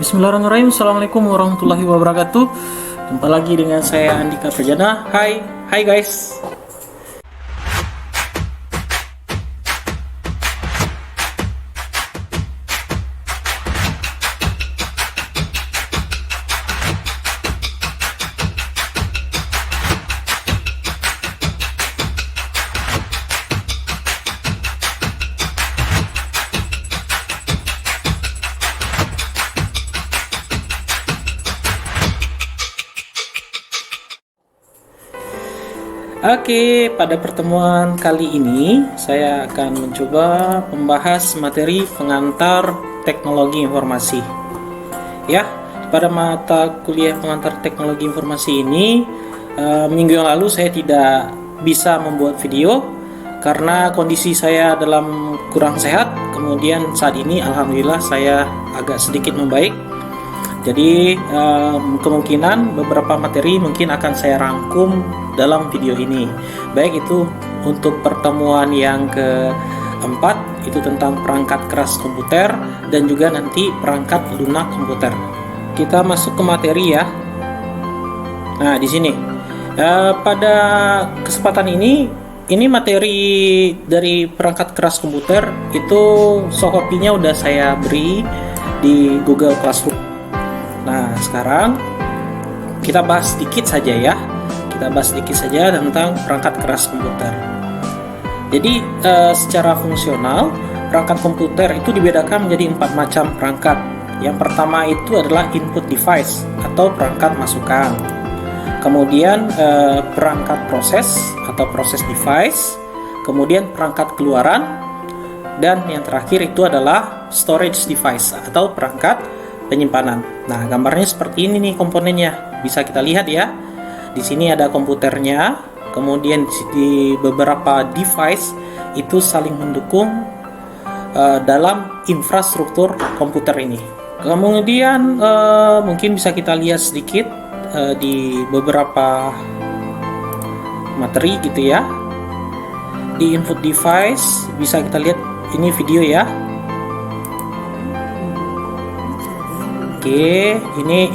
Bismillahirrahmanirrahim. Assalamualaikum warahmatullahi wabarakatuh. Jumpa lagi dengan saya Andika Pejana. Hai guys. Oke, pada pertemuan kali ini saya akan mencoba membahas materi pengantar teknologi informasi. Ya, pada mata kuliah pengantar teknologi informasi ini, minggu yang lalu saya tidak bisa membuat video karena kondisi saya dalam kurang sehat. Kemudian saat ini alhamdulillah saya agak sedikit membaik. Jadi kemungkinan beberapa materi mungkin akan saya rangkum dalam video ini. Baik itu untuk pertemuan yang keempat, itu tentang perangkat keras komputer dan juga nanti perangkat lunak komputer. Kita masuk ke materi ya. Nah di sini pada kesempatan ini materi dari perangkat keras komputer itu soft copy-nya udah saya beri di Google Classroom. Nah, sekarang kita bahas sedikit saja ya. Kita bahas sedikit saja tentang perangkat keras komputer. Jadi, secara fungsional, perangkat komputer itu dibedakan menjadi 4 macam perangkat. Yang pertama itu adalah input device atau perangkat masukan. Kemudian perangkat proses atau proses device. Kemudian perangkat keluaran. Dan yang terakhir itu adalah storage device atau perangkat penyimpanan. Nah, gambarnya seperti ini nih komponennya. Bisa kita lihat ya. Di sini ada komputernya, kemudian di beberapa device itu saling mendukung dalam infrastruktur komputer ini. Kemudian mungkin bisa kita lihat sedikit di beberapa materi gitu ya. Di input device bisa kita lihat ini video ya. Oke,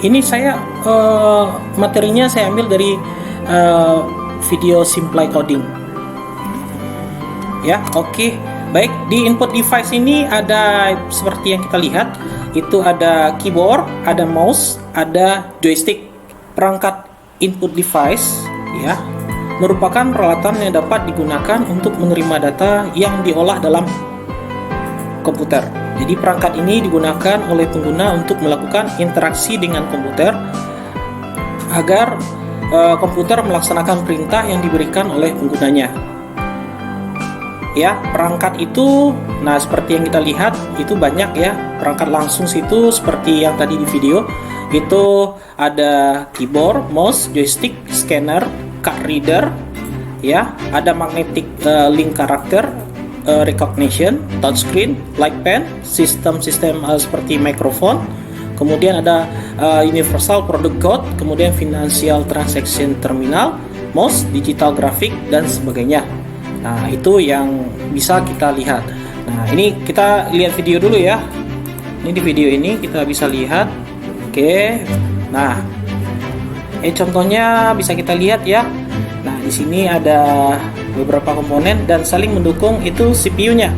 ini saya materinya saya ambil dari video Simplai Coding. Ya, oke. Baik, di input device ini ada seperti yang kita lihat, itu ada keyboard, ada mouse, ada joystick. Perangkat input device ya merupakan peralatan yang dapat digunakan untuk menerima data yang diolah dalam komputer. Jadi perangkat ini digunakan oleh pengguna untuk melakukan interaksi dengan komputer agar komputer melaksanakan perintah yang diberikan oleh penggunanya. Ya, perangkat itu, nah seperti yang kita lihat itu banyak ya. Perangkat langsung situ seperti yang tadi di video itu ada keyboard, mouse, joystick, scanner, card reader, ya, ada magnetic link character recognition, touchscreen, light pen, sistem seperti microphone, kemudian ada universal product code, kemudian financial transaction terminal, mouse, digital graphic dan sebagainya. Nah, itu yang bisa kita lihat. Nah, ini kita lihat video dulu ya. Ini di video ini kita bisa lihat. Oke. Nah, contohnya bisa kita lihat ya. Nah, di sini ada beberapa komponen dan saling mendukung itu CPU-nya.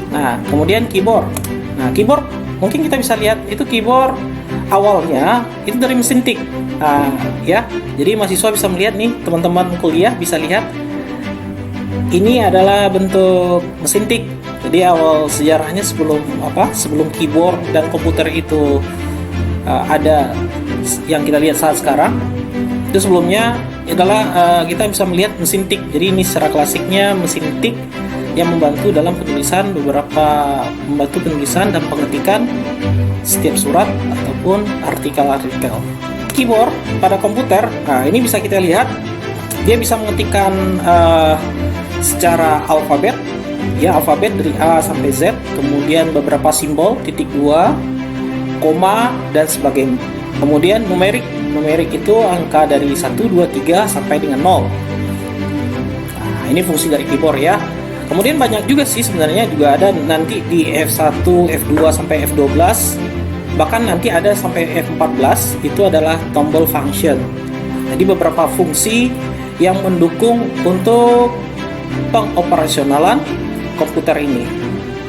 Nah, kemudian keyboard. Nah, keyboard mungkin kita bisa lihat itu keyboard awalnya itu dari mesin tik. Nah, ya. Jadi mahasiswa bisa melihat nih, teman-teman kuliah bisa lihat ini adalah bentuk mesin tik. Jadi awal sejarahnya sebelum keyboard dan komputer itu ada yang kita lihat saat sekarang. Itu sebelumnya adalah kita bisa melihat mesin tik. Jadi ini secara klasiknya mesin tik yang membantu dalam penulisan dan pengetikan setiap surat ataupun artikel-artikel. Keyboard pada komputer, nah ini bisa kita lihat dia bisa mengetikkan secara alfabet, ya alfabet dari A sampai Z, kemudian beberapa simbol, titik 2, koma dan sebagainya. Kemudian numerik itu angka dari 1, 2, 3 sampai dengan 0. Nah, ini fungsi dari keyboard ya. Kemudian banyak juga sih sebenarnya juga ada nanti di F1, F2 sampai F12 bahkan nanti ada sampai F14 itu adalah tombol function. Jadi beberapa fungsi yang mendukung untuk pengoperasionalan komputer ini.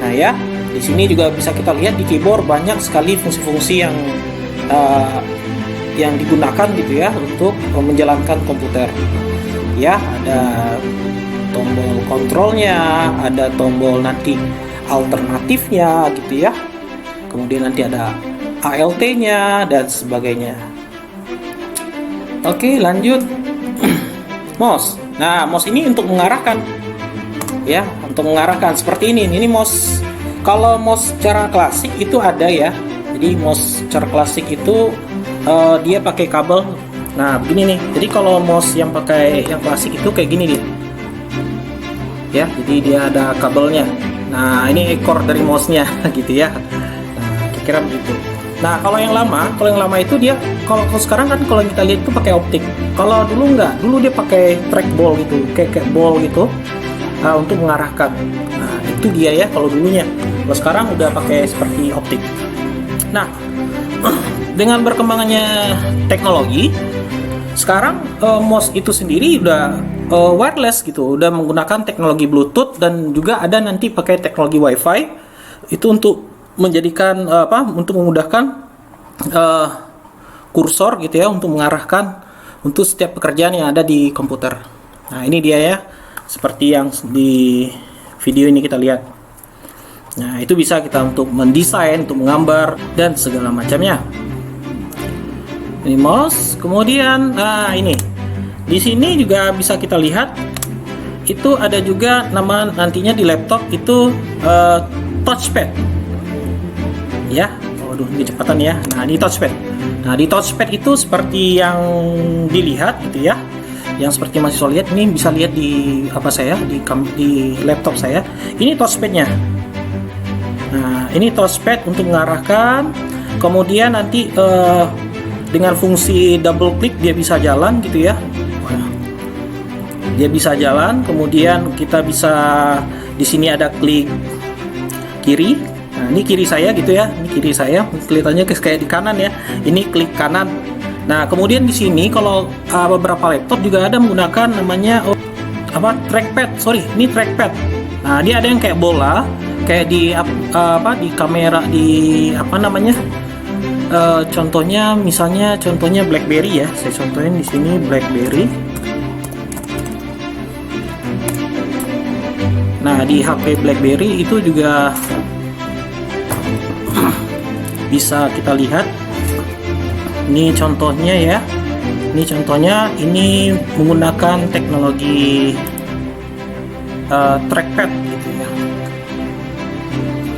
Nah ya, di sini juga bisa kita lihat di keyboard banyak sekali fungsi-fungsi yang digunakan gitu ya untuk menjalankan komputer. Ya, ada tombol kontrolnya, ada tombol nanti alternatifnya gitu ya. Kemudian nanti ada ALT-nya dan sebagainya. Oke, lanjut. Mouse. Nah, mouse ini untuk mengarahkan. Ya, untuk mengarahkan seperti ini. Ini mouse. Kalau mouse secara klasik itu ada ya. Jadi mouse secara klasik itu dia pakai kabel. Nah, begini nih. Jadi kalau mouse yang pakai yang klasik itu kayak gini dia. Ya, jadi dia ada kabelnya. Nah, ini ekor dari mouse-nya gitu ya. Nah, kira-kira begitu. Nah, kalau yang lama itu dia kalau sekarang kan kalau kita lihat itu pakai optik. Kalau dulu enggak, dulu dia pakai trackball gitu, kayak ball gitu untuk mengarahkan. Nah, itu dia ya kalau dulunya. Kalau sekarang udah pakai seperti optik. Nah, dengan berkembangannya teknologi, sekarang mouse itu sendiri udah wireless gitu, udah menggunakan teknologi Bluetooth dan juga ada nanti pakai teknologi WiFi itu untuk menjadikan untuk memudahkan kursor gitu ya untuk mengarahkan untuk setiap pekerjaan yang ada di komputer. Nah, ini dia ya, seperti yang di video ini kita lihat. Nah, itu bisa kita untuk mendesain, untuk menggambar dan segala macamnya. Ini mouse, kemudian ini di sini juga bisa kita lihat itu ada juga nama nantinya di laptop itu touchpad. Ya, waduh ini kecepatan ya. Nah, di touchpad. Nah, di touchpad itu seperti yang dilihat gitu ya. Yang seperti mahasiswa lihat ini bisa lihat di di laptop saya. Ini touchpadnya. Nah, ini touchpad untuk mengarahkan. Kemudian nanti dengan fungsi double click dia bisa jalan gitu ya. Dia bisa jalan. Kemudian kita bisa di sini ada klik kiri. Nah, ini kiri saya gitu ya. Ini kiri saya, kelihatannya kayak di kanan ya. Ini klik kanan. Nah, kemudian di sini kalau beberapa laptop juga ada menggunakan namanya trackpad. Ini trackpad. Nah, dia ada yang kayak bola, kayak di di kamera di contohnya contohnya BlackBerry ya. Saya contohin di sini BlackBerry. Nah, di HP BlackBerry itu juga bisa kita lihat. Ini contohnya ya. Ini contohnya ini menggunakan teknologi trackpad gitu ya.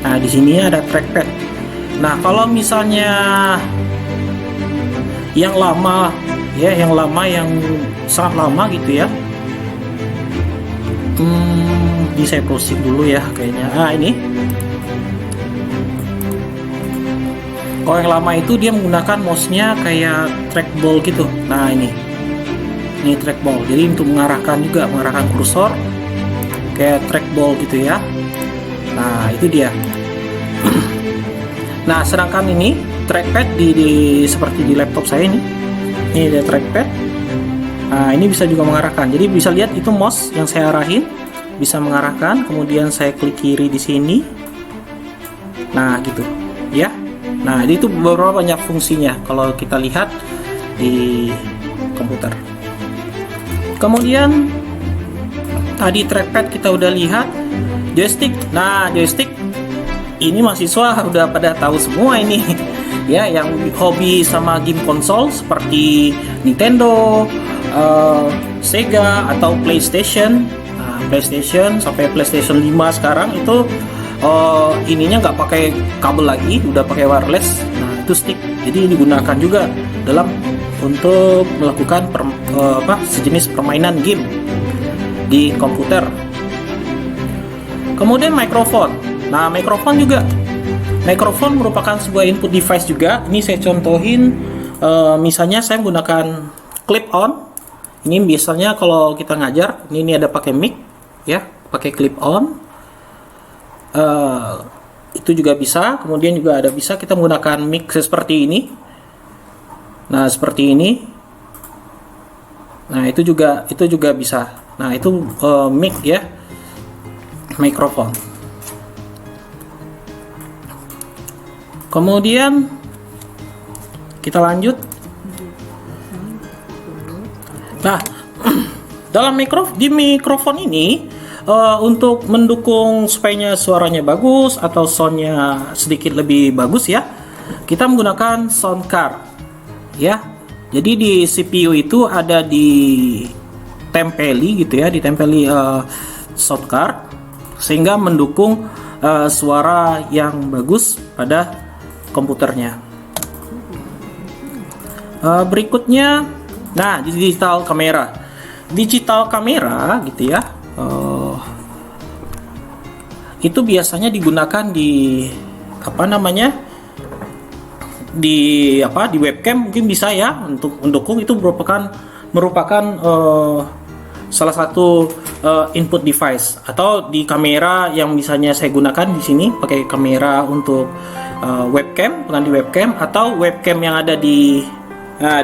Nah, di sini ada trackpad. Nah, kalau misalnya yang lama ya, yang sangat lama gitu ya. Ini saya closing dulu ya kayaknya. Ini. Kalau yang lama itu dia menggunakan mouse-nya kayak trackball gitu. Nah, ini trackball. Jadi untuk mengarahkan kursor kayak trackball gitu ya. Nah, itu dia. Nah, sedangkan ini trackpad seperti di laptop saya ini. Ini ada trackpad. Nah, ini bisa juga mengarahkan. Jadi bisa lihat itu mouse yang saya arahin bisa mengarahkan. Kemudian saya klik kiri di sini. Nah, gitu ya. Nah, itu beberapa banyak fungsinya kalau kita lihat di komputer. Kemudian tadi trackpad kita udah lihat, joystick. Nah, joystick ini mahasiswa udah pada tahu semua ini. Ya, yang hobi sama game konsol seperti Nintendo, Sega atau PlayStation. Nah, PlayStation sampai PlayStation 5 sekarang itu ininya nggak pakai kabel lagi, udah pakai wireless. Nah, itu stick. Jadi digunakan juga untuk melakukan sejenis permainan game di komputer. Kemudian mikrofon. Nah, mikrofon merupakan sebuah input device juga. Ini saya contohin, misalnya saya menggunakan clip on. Ini biasanya kalau kita ngajar, ini ada pakai mic, ya, pakai clip on. itu juga bisa. Kemudian juga ada bisa kita menggunakan mic seperti ini. Nah, seperti ini. Nah, itu juga bisa. Nah, itu mic ya, mikrofon. Kemudian kita lanjut. Nah, dalam mikrofon ini untuk mendukung supaya suaranya bagus atau soundnya sedikit lebih bagus ya, kita menggunakan sound card ya. Jadi di CPU itu ada ditempeli gitu ya, ditempeli sound card sehingga mendukung suara yang bagus pada komputernya. Berikutnya, nah, digital kamera gitu ya. Itu biasanya digunakan di di webcam mungkin bisa ya, untuk mendukung. Itu merupakan salah satu input device. Atau di kamera yang misalnya saya gunakan di sini pakai kamera untuk webcam, pengganti webcam, atau webcam yang ada di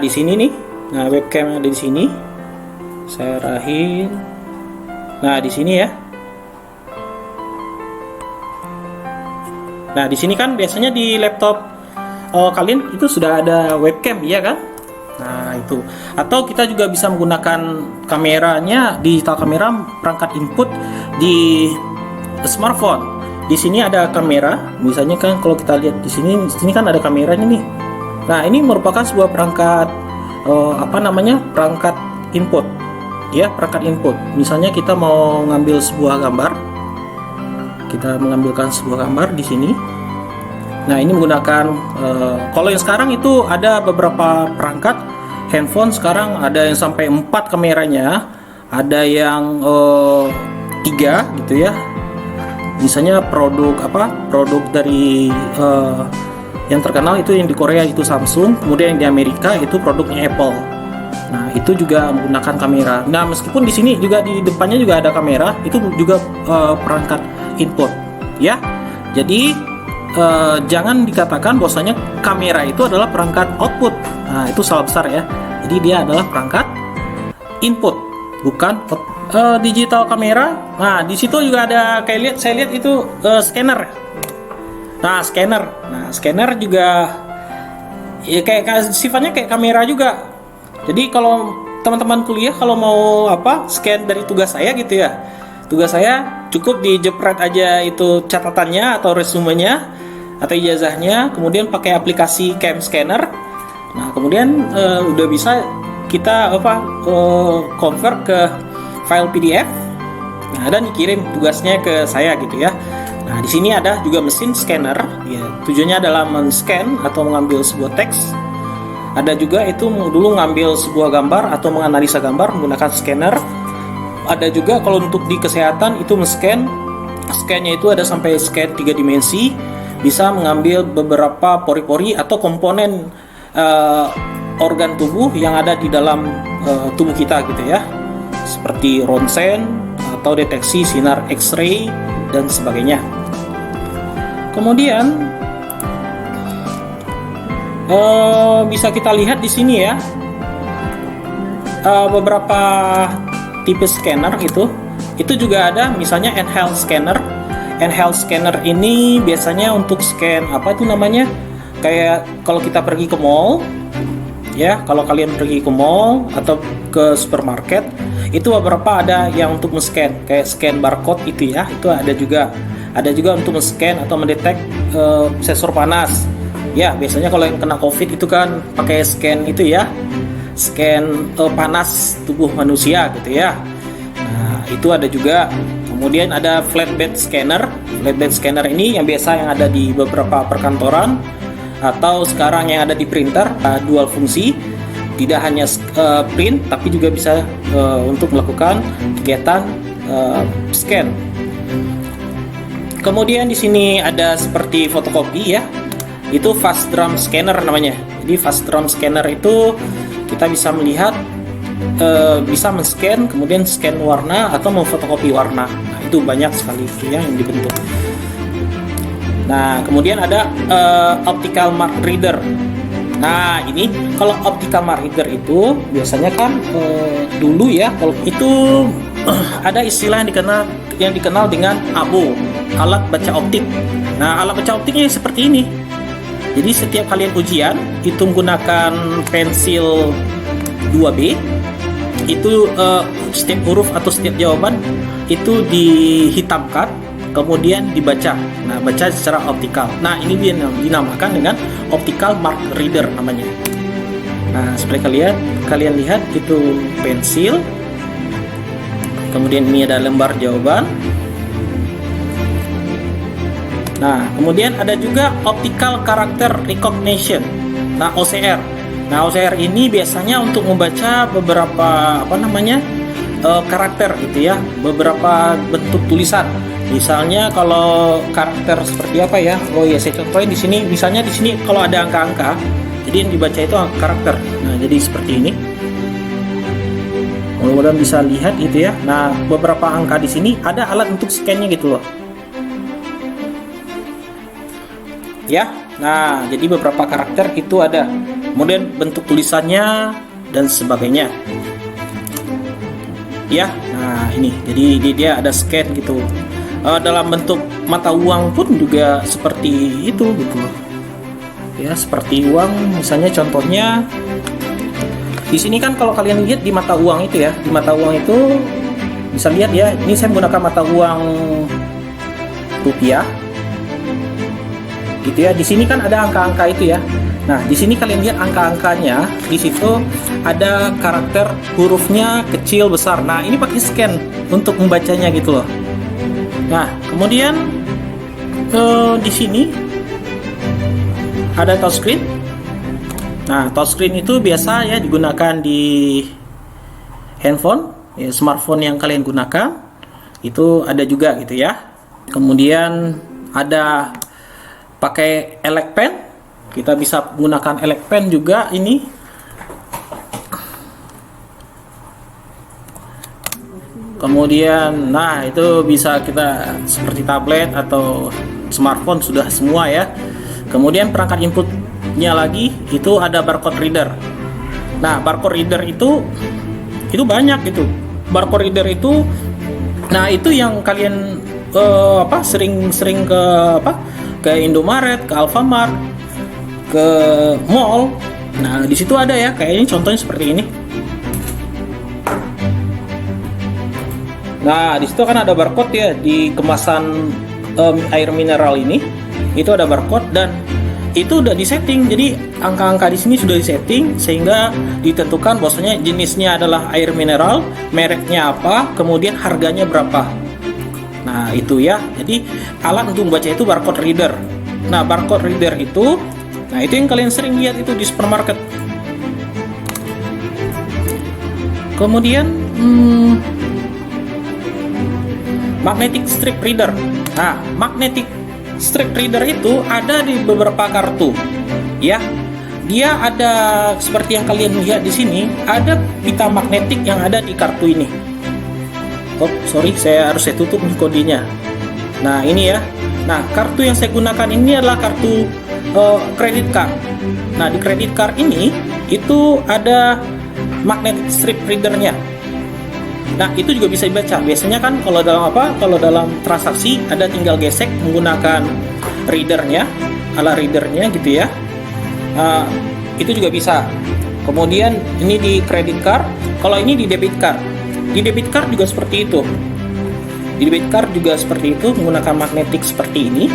sini nih. Nah, webcam yang ada di sini saya arahin. Nah, di sini ya. Nah, di sini kan biasanya di laptop kalian itu sudah ada webcam ya kan? Nah, itu. Atau kita juga bisa menggunakan kameranya, digital kamera, perangkat input di smartphone. Di sini ada kamera, misalnya kan kalau kita lihat di sini kan ada kameranya nih. Nah, ini merupakan sebuah perangkat perangkat input. Ya, perangkat input. Misalnya kita mau ngambil sebuah gambar. Kita mengambilkan sebuah gambar di sini. Nah, ini menggunakan kalau yang sekarang itu ada beberapa perangkat handphone sekarang ada yang sampai 4 kameranya, ada yang 3 gitu ya. Misalnya produk dari yang terkenal itu yang di Korea itu Samsung, kemudian yang di Amerika itu produknya Apple. Nah, itu juga menggunakan kamera. Nah, meskipun di sini juga di depannya juga ada kamera, itu juga perangkat input ya. Jadi jangan dikatakan bahwasanya kamera itu adalah perangkat output. Nah, itu salah besar ya. Jadi dia adalah perangkat input, bukan digital kamera. Nah, di situ juga ada saya lihat itu scanner. Nah, scanner juga ya kayak sifatnya kayak kamera juga. Jadi kalau teman-teman kuliah kalau mau scan dari tugas saya gitu ya. Tugas saya cukup dijepret aja itu catatannya atau resumenya atau ijazahnya, kemudian pakai aplikasi Cam Scanner. Nah, kemudian udah bisa kita convert ke file PDF. Nah, dan dikirim tugasnya ke saya gitu ya. Nah, di sini ada juga mesin scanner. Ya, tujuannya adalah men-scan atau mengambil sebuah teks. Ada juga itu dulu ngambil sebuah gambar atau menganalisa gambar menggunakan scanner. Ada juga kalau untuk di kesehatan itu men-scan. Scan-nya itu ada sampai scan 3 dimensi, bisa mengambil beberapa pori-pori atau komponen organ tubuh yang ada di dalam tubuh kita gitu ya. Seperti ronsen atau deteksi sinar X-ray dan sebagainya. Kemudian bisa kita lihat di sini ya beberapa tipe scanner itu juga ada, misalnya handheld scanner. Handheld scanner ini biasanya untuk scan kayak kalau kita pergi ke mall ya, kalau kalian pergi ke mall atau ke supermarket itu beberapa ada yang untuk men-scan kayak scan barcode itu ya, itu ada juga untuk men-scan atau mendetek sensor panas ya. Biasanya kalau yang kena COVID itu kan pakai scan itu ya, scan panas tubuh manusia gitu ya. Nah, itu ada juga. Kemudian ada flatbed scanner. Flatbed scanner ini yang ada di beberapa perkantoran atau sekarang yang ada di printer, dual fungsi. Tidak hanya print tapi juga bisa untuk melakukan kegiatan scan. Kemudian di sini ada seperti fotokopi ya. Itu fast drum scanner namanya. Jadi fast drum scanner itu kita bisa melihat bisa men-scan, kemudian scan warna atau memfotokopi warna. Nah, itu banyak sekali itu yang dibentuk. Nah, kemudian ada optical mark reader. Nah, ini kalau optical mark reader itu biasanya kan dulu ya, kalau itu ada istilah yang dikenal dengan ABO, alat baca optik. Nah, alat baca optiknya seperti ini. Jadi setiap kalian ujian itu menggunakan pensil 2B, itu setiap huruf atau setiap jawaban itu dihitamkan, kemudian dibaca. Nah, baca secara optikal. Nah, ini dinamakan dengan optical mark reader namanya. Nah, seperti kalian lihat itu pensil. Kemudian ini ada lembar jawaban. Nah, kemudian ada juga optical character recognition. Nah, OCR. Nah, OCR ini biasanya untuk membaca beberapa karakter gitu ya, beberapa bentuk tulisan. Misalnya kalau karakter seperti apa ya? Oh ya, saya contohin di sini. Misalnya di sini kalau ada angka-angka, jadi yang dibaca itu karakter. Nah, jadi seperti ini. Mudah-mudahan bisa lihat gitu ya. Nah, beberapa angka di sini ada alat untuk scan-nya gitu loh. Ya. Nah, jadi beberapa karakter itu ada. Kemudian bentuk tulisannya dan sebagainya. Ya. Nah, ini. Jadi dia ada scan gitu. Dalam bentuk mata uang pun juga seperti itu gitu loh. Ya, seperti uang, misalnya contohnya di sini kan kalau kalian lihat di mata uang itu ya, di mata uang itu bisa lihat ya, ini saya menggunakan mata uang rupiah. Gitu ya. Di sini kan ada angka-angka itu ya. Nah, di sini kalian lihat angka-angkanya, di situ ada karakter hurufnya kecil, besar. Nah, ini pakai scan untuk membacanya gitu loh. Nah, kemudian di sini ada touchscreen. Nah, touchscreen itu biasa ya digunakan di handphone, ya, smartphone yang kalian gunakan. Itu ada juga gitu ya. Kemudian ada pakai elect pen. Kita bisa menggunakan elect pen juga ini. Kemudian, nah itu bisa kita seperti tablet atau smartphone sudah semua ya. Kemudian perangkat inputnya lagi itu ada barcode reader. Nah, barcode reader itu banyak gitu. Barcode reader itu, nah itu yang kalian sering ke Indomaret, ke Alfamart, ke mall. Nah, di situ ada ya, kayak ini contohnya seperti ini. Nah, di situ kan ada barcode ya di kemasan air mineral ini. Itu ada barcode dan itu udah disetting. Jadi angka-angka di sini sudah disetting sehingga ditentukan bahwasanya jenisnya adalah air mineral, mereknya apa, kemudian harganya berapa. Nah, itu ya. Jadi alat untuk membaca itu barcode reader. Nah, barcode reader itu, nah itu yang kalian sering lihat itu di supermarket. Kemudian magnetic strip reader. Nah, magnetic strip reader itu ada di beberapa kartu. Ya. Dia ada seperti yang kalian lihat di sini, ada pita magnetik yang ada di kartu ini. Oh, sorry, saya tutup nih kodenya. Nah, ini ya. Nah, kartu yang saya gunakan ini adalah kartu credit card. Nah, di credit card ini itu ada magnetic strip readernya. Nah, itu juga bisa dibaca. Biasanya kan kalau dalam transaksi ada tinggal gesek menggunakan readernya, alat readernya gitu ya. Itu juga bisa. Kemudian ini di credit card, kalau ini di debit card. Di debit card juga seperti itu. Di debit card juga seperti itu menggunakan magnetik seperti ini.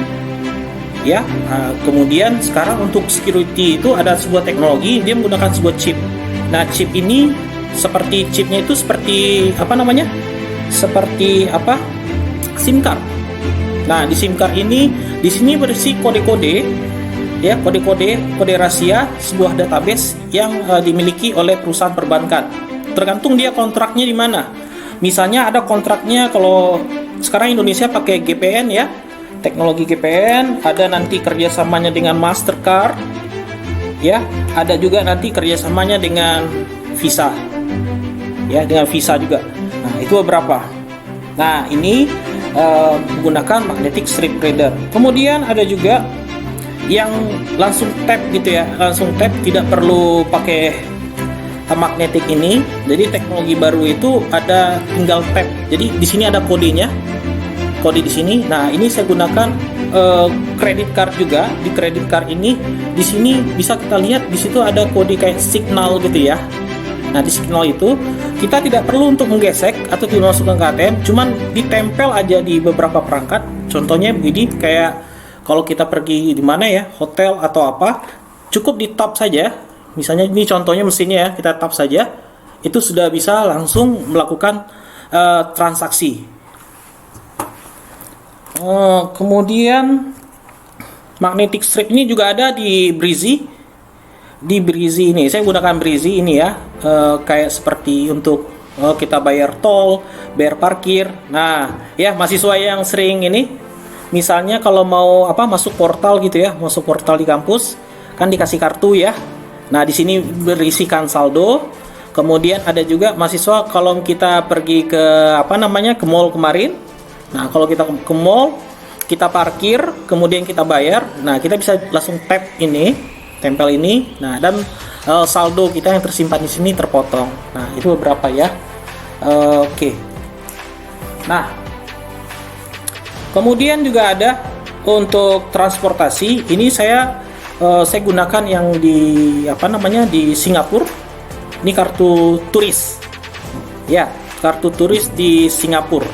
Ya. Kemudian sekarang untuk security itu ada sebuah teknologi, dia menggunakan sebuah chip. Nah, chip ini chipnya itu seperti SIM card. Nah, di SIM card ini di sini berisi kode-kode ya, kode rahasia sebuah database yang dimiliki oleh perusahaan perbankan. Tergantung dia kontraknya di mana. Misalnya ada kontraknya, kalau sekarang Indonesia pakai GPN ya, teknologi GPN, ada nanti kerjasamanya dengan Mastercard ya, ada juga nanti kerjasamanya dengan Visa ya, dengan Visa juga. Nah, itu beberapa. Nah, ini menggunakan magnetic strip reader. Kemudian ada juga yang langsung tap gitu ya, langsung tap, tidak perlu pakai magnetic ini. Jadi teknologi baru itu ada tinggal tap. Jadi di sini ada kodenya, kode di sini. Nah, ini saya gunakan credit card juga. Di credit card ini, di sini bisa kita lihat di situ ada kode kayak signal gitu ya. Nah, di signal itu kita tidak perlu untuk menggesek atau dimasukkan ke ATM, cuman ditempel aja di beberapa perangkat. Contohnya begini, kayak kalau kita pergi di mana ya, hotel atau apa, cukup di tap saja. Misalnya ini contohnya mesinnya ya, kita tap saja, itu sudah bisa langsung melakukan transaksi. Kemudian magnetic strip ini juga ada di Breezy. Di Breezy ini saya gunakan Breezy ini ya, kayak seperti untuk kita bayar tol, bayar parkir. Nah ya, mahasiswa yang sering ini, misalnya kalau mau masuk portal gitu ya, masuk portal di kampus kan dikasih kartu ya. Nah di sini berisikan saldo. Kemudian ada juga mahasiswa kalau kita pergi ke ke mall kemarin. Nah kalau kita ke mall, kita parkir, kemudian kita bayar. Nah kita bisa langsung tap ini, tempel ini. Nah dan saldo kita yang tersimpan di sini terpotong. Nah itu beberapa ya. Oke. Nah kemudian juga ada untuk transportasi. Ini saya gunakan yang di di Singapura. Ini kartu turis. Ya, kartu turis di Singapura.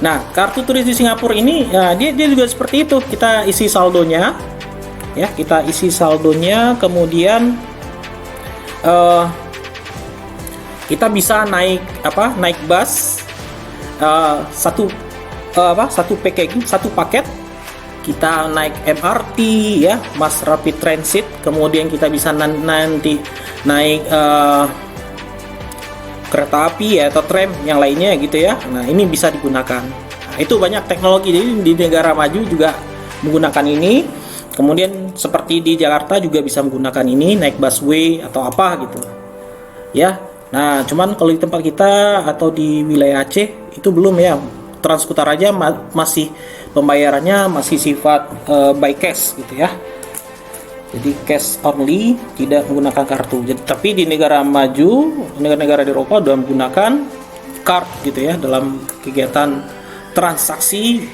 Nah, kartu turis di Singapura ini dia juga seperti itu. Kita isi saldonya. Ya, kita isi saldonya, kemudian kita bisa naik bus satu paket. Kita naik MRT ya, Mass Rapid Transit, kemudian kita bisa nanti naik kereta api ya, atau tram yang lainnya gitu ya. Nah ini bisa digunakan. Nah, itu banyak teknologi. Jadi di negara maju juga menggunakan ini. Kemudian seperti di Jakarta juga bisa menggunakan ini, naik busway atau apa gitu ya. Nah cuman kalau di tempat kita atau di wilayah Aceh itu belum ya. Transkutar aja masih pembayarannya masih sifat by cash gitu ya. Jadi cash only, tidak menggunakan kartu. Jadi, tapi di negara maju, negara-negara di Eropa sudah menggunakan card gitu ya dalam kegiatan transaksi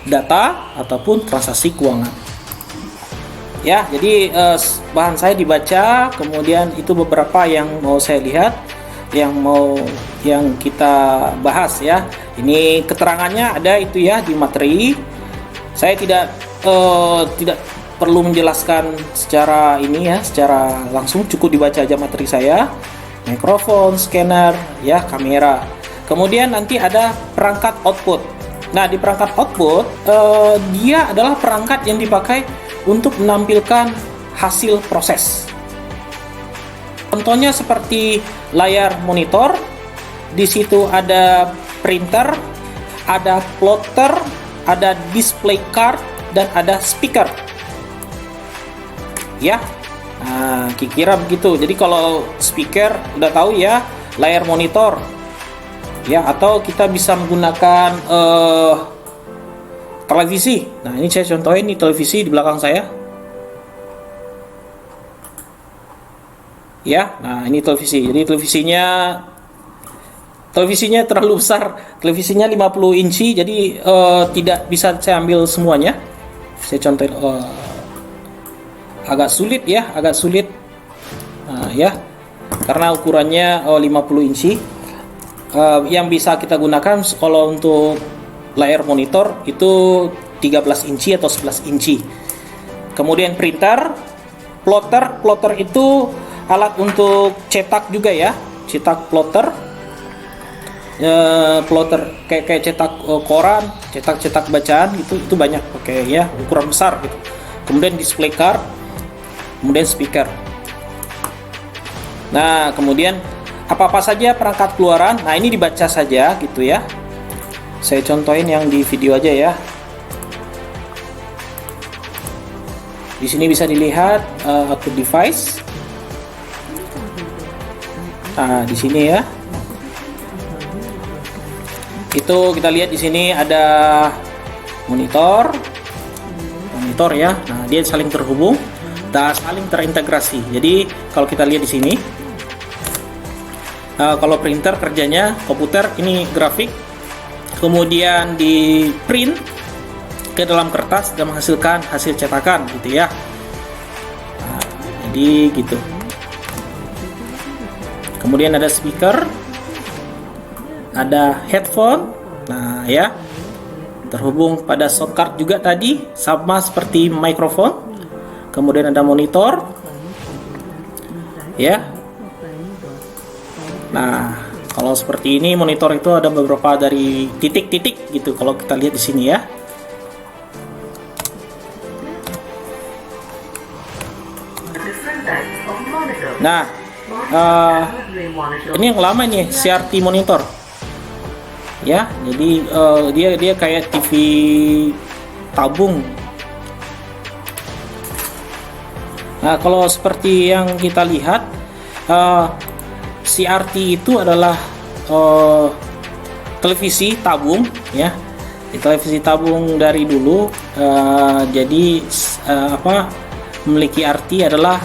data ataupun transaksi keuangan. Ya, jadi bahan saya dibaca, kemudian itu beberapa yang mau saya lihat, yang kita bahas ya. Ini keterangannya ada itu ya di materi. Saya tidak perlu menjelaskan secara secara langsung, cukup dibaca aja materi saya. Mikrofon, scanner, ya, kamera. Kemudian nanti ada perangkat output. Nah, di perangkat output dia adalah perangkat yang dipakai untuk menampilkan hasil proses. Contohnya seperti layar monitor, di situ ada printer, ada plotter, ada display card, dan ada speaker. Ya, nah, kira begitu. Jadi kalau speaker udah tahu ya, layar monitor, ya, atau kita bisa menggunakan televisi. Nah ini saya contohin, ini televisi di belakang saya. Ya, nah ini televisi. Jadi televisinya terlalu besar. Televisinya 50 inci, jadi tidak bisa saya ambil semuanya. Saya contohin agak sulit ya, Nah, ya. Karena ukurannya 50 inci. Yang bisa kita gunakan kalau untuk layar monitor itu 13 inci atau 11 inci. Kemudian printer, plotter itu alat untuk cetak juga ya, cetak plotter. Plotter kayak cetak koran, cetak bacaan itu banyak pakai ya, ukuran besar gitu. Kemudian display card, kemudian speaker. Nah, kemudian apa saja perangkat keluaran. Nah, ini dibaca saja gitu ya. Saya contohin yang di video aja ya. Di sini bisa dilihat output device. Nah, di sini ya. Itu kita lihat di sini ada monitor ya. Nah, dia saling terhubung dan saling terintegrasi. Jadi kalau kita lihat di sini, kalau printer kerjanya komputer ini grafik, kemudian di print ke dalam kertas dan menghasilkan hasil cetakan gitu ya. Nah, jadi gitu. Kemudian ada speaker, ada headphone, nah ya, terhubung pada sound card juga tadi, sama seperti mikrofon. Kemudian ada monitor, ya. Nah, kalau seperti ini monitor itu ada beberapa dari titik-titik gitu. Kalau kita lihat di sini ya. Nah, ini yang lama nih, CRT monitor. Ya, jadi dia kayak TV tabung. Nah, kalau seperti yang kita lihat, CRT itu adalah televisi tabung, ya. Televisi tabung dari dulu. Jadi memiliki arti adalah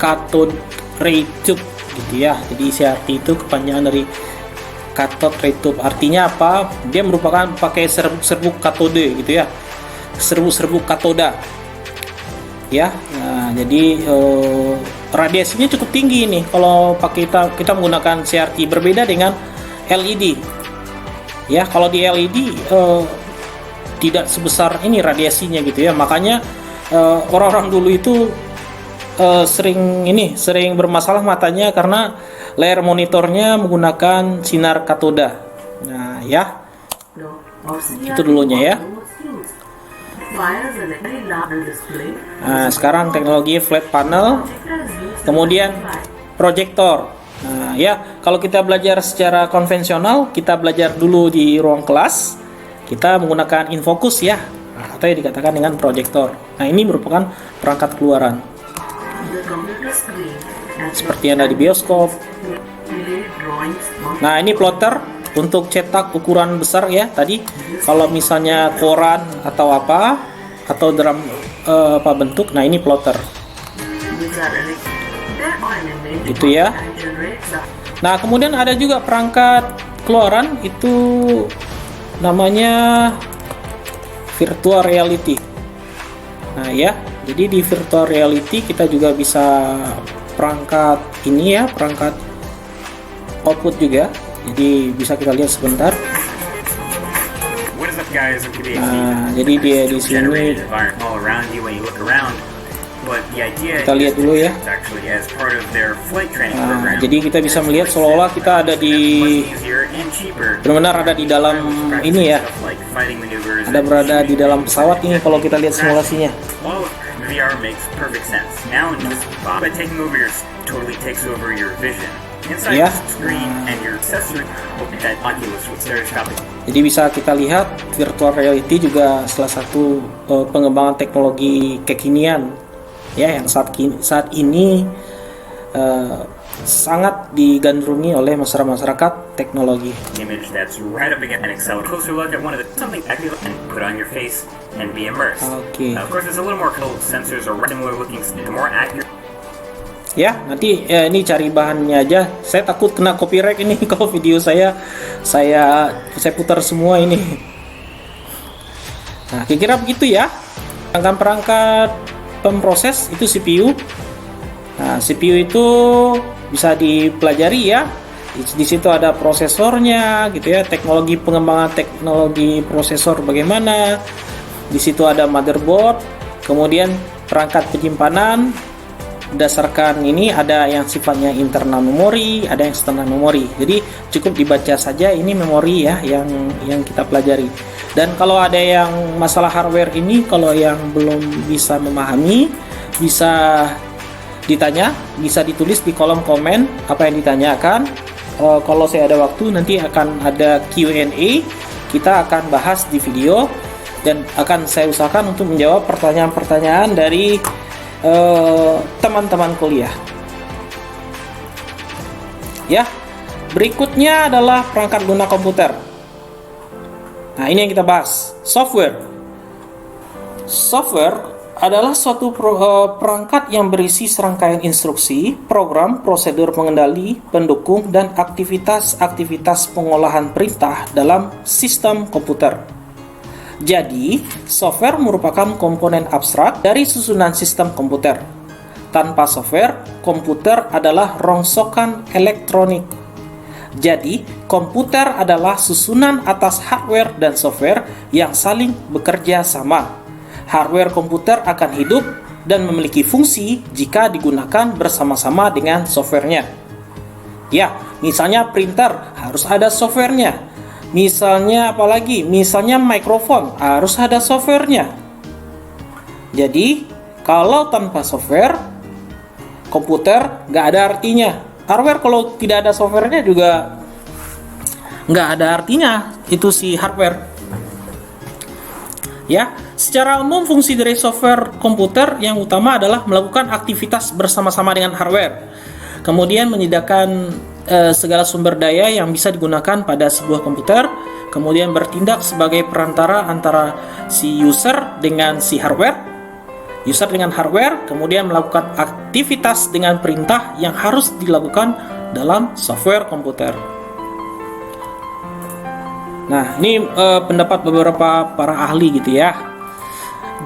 cathode ray tube, gitu ya. Jadi CRT itu kepanjangan dari cathode ray tube. Artinya apa? Dia merupakan pakai serbuk katode gitu ya, serbuk katoda ya. Nah, jadi radiasinya cukup tinggi nih kalau pakai kita menggunakan CRT, berbeda dengan LED ya. Kalau di LED tidak sebesar ini radiasinya gitu ya. Makanya orang-orang dulu itu sering bermasalah matanya karena layar monitornya menggunakan sinar katoda. Nah ya, itu dulunya ya. Nah, sekarang teknologi flat panel, kemudian proyektor. Nah ya, kalau kita belajar secara konvensional, kita belajar dulu di ruang kelas, kita menggunakan infocus ya, atau yang dikatakan dengan proyektor. Nah, ini merupakan perangkat keluaran seperti yang ada di bioskop. Nah, ini plotter untuk cetak ukuran besar ya. Tadi kalau misalnya koran atau apa, atau dalam bentuk, nah ini plotter gitu ya. Nah, kemudian ada juga perangkat keluaran, itu namanya virtual reality. Nah ya, jadi di virtual reality kita juga bisa perangkat ini ya, perangkat output juga. Jadi bisa kita lihat sebentar. Nah, jadi dia di sini kita lihat dulu ya. Nah, jadi kita bisa melihat seolah-olah kita ada benar-benar ada di dalam ini ya, berada di dalam pesawat ini kalau kita lihat simulasinya. Ya. Jadi bisa kita lihat virtual reality juga salah satu pengembangan teknologi kekinian ya, yang saat ini sangat digandrungi oleh masyarakat teknologi. Oke. Ya, nanti ini cari bahannya aja. Saya takut kena copyright ini kalau video saya putar semua ini. Nah, kira-kira begitu ya. Perangkat pemproses itu CPU. Nah, CPU itu bisa dipelajari ya. Di situ ada prosesornya gitu ya, teknologi pengembangan teknologi prosesor bagaimana. Di situ ada motherboard, kemudian perangkat penyimpanan. Berdasarkan ini ada yang sifatnya internal memori, ada yang external memori. Jadi cukup dibaca saja ini memori ya yang kita pelajari. Dan kalau ada yang masalah hardware ini, kalau yang belum bisa memahami, bisa ditanya, bisa ditulis di kolom komen apa yang ditanyakan. Kalau saya ada waktu nanti akan ada Q&A, kita akan bahas di video dan akan saya usahakan untuk menjawab pertanyaan-pertanyaan dari teman-teman kuliah ya. berikutnya adalah perangkat lunak komputer. Nah, ini yang kita bahas, software. Software adalah suatu perangkat yang berisi serangkaian instruksi, program, prosedur pengendali, pendukung, dan aktivitas-aktivitas pengolahan perintah dalam sistem komputer. Jadi, software merupakan komponen abstrak dari susunan sistem komputer. Tanpa software, komputer adalah rongsokan elektronik. Jadi, komputer adalah susunan atas hardware dan software yang saling bekerja sama. Hardware komputer akan hidup dan memiliki fungsi jika digunakan bersama-sama dengan softwarenya. Ya, misalnya printer harus ada softwarenya. Misalnya apalagi? Misalnya mikrofon harus ada softwarenya. Jadi, kalau tanpa software, komputer nggak ada artinya. Hardware kalau tidak ada softwarenya juga nggak ada artinya, itu si hardware. Ya, secara umum fungsi dari software komputer yang utama adalah melakukan aktivitas bersama-sama dengan hardware. Kemudian menyediakan segala sumber daya yang bisa digunakan pada sebuah komputer. Kemudian bertindak sebagai perantara antara si user dengan si hardware. User dengan hardware, kemudian melakukan aktivitas dengan perintah yang harus dilakukan dalam software komputer. Nah, ini pendapat beberapa para ahli gitu ya.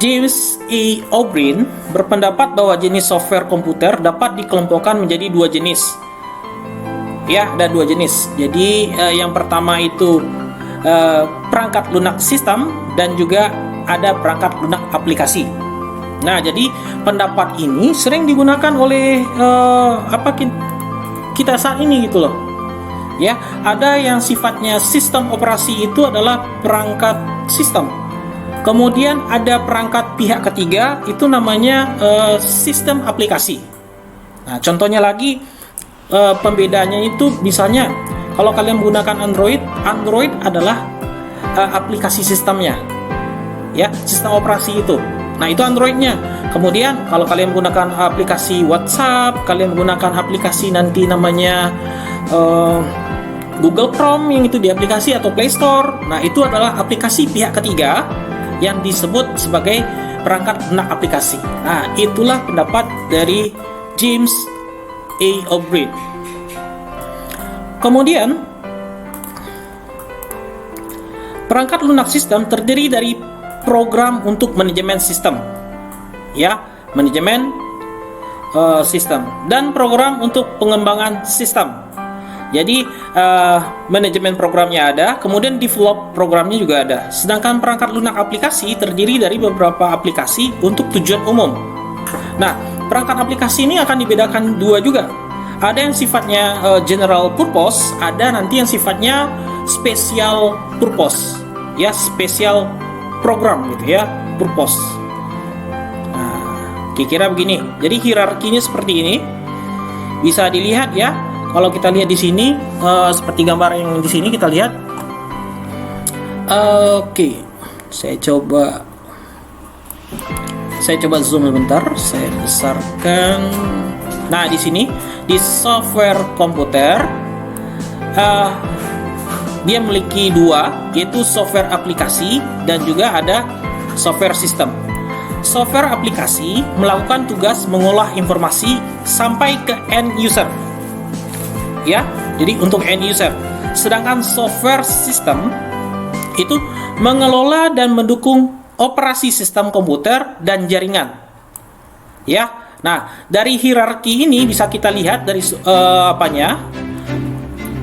James E. O'Brien berpendapat bahwa jenis software komputer dapat dikelompokkan menjadi dua jenis. Ya, ada dua jenis. Jadi, yang pertama itu perangkat lunak sistem dan juga ada perangkat lunak aplikasi. Nah, jadi pendapat ini sering digunakan oleh kita saat ini gitu loh. Ya, ada yang sifatnya sistem operasi itu adalah perangkat sistem. Kemudian ada perangkat pihak ketiga itu namanya sistem aplikasi. Nah, contohnya lagi pembedanya itu misalnya kalau kalian menggunakan Android adalah aplikasi sistemnya. Ya, sistem operasi itu. Nah, itu Androidnya. Kemudian kalau kalian menggunakan aplikasi WhatsApp, kalian menggunakan aplikasi nanti namanya Google Chrome yang itu di aplikasi atau Play Store. Nah, itu adalah aplikasi pihak ketiga yang disebut sebagai perangkat lunak aplikasi. Nah, itulah pendapat dari James A. O'Brien. Kemudian, perangkat lunak sistem terdiri dari program untuk manajemen sistem. Ya, manajemen sistem dan program untuk pengembangan sistem. Jadi manajemen programnya ada, kemudian develop programnya juga ada. Sedangkan perangkat lunak aplikasi terdiri dari beberapa aplikasi untuk tujuan umum. Nah, perangkat aplikasi ini akan dibedakan dua juga. Ada yang sifatnya general purpose, ada nanti yang sifatnya special purpose. Ya, special program gitu ya, purpose. Nah, kira-kira begini. Jadi hierarkinya seperti ini. Bisa dilihat ya. Kalau kita lihat di sini, seperti gambar yang di sini kita lihat. Oke, saya coba zoom sebentar. Saya besarkan. Nah, di sini di software komputer, dia memiliki dua, yaitu software aplikasi dan juga ada software sistem. Software aplikasi melakukan tugas mengolah informasi sampai ke end user. Ya, jadi untuk end user. Sedangkan software system itu mengelola dan mendukung operasi sistem komputer dan jaringan. Ya, nah dari hierarki ini bisa kita lihat dari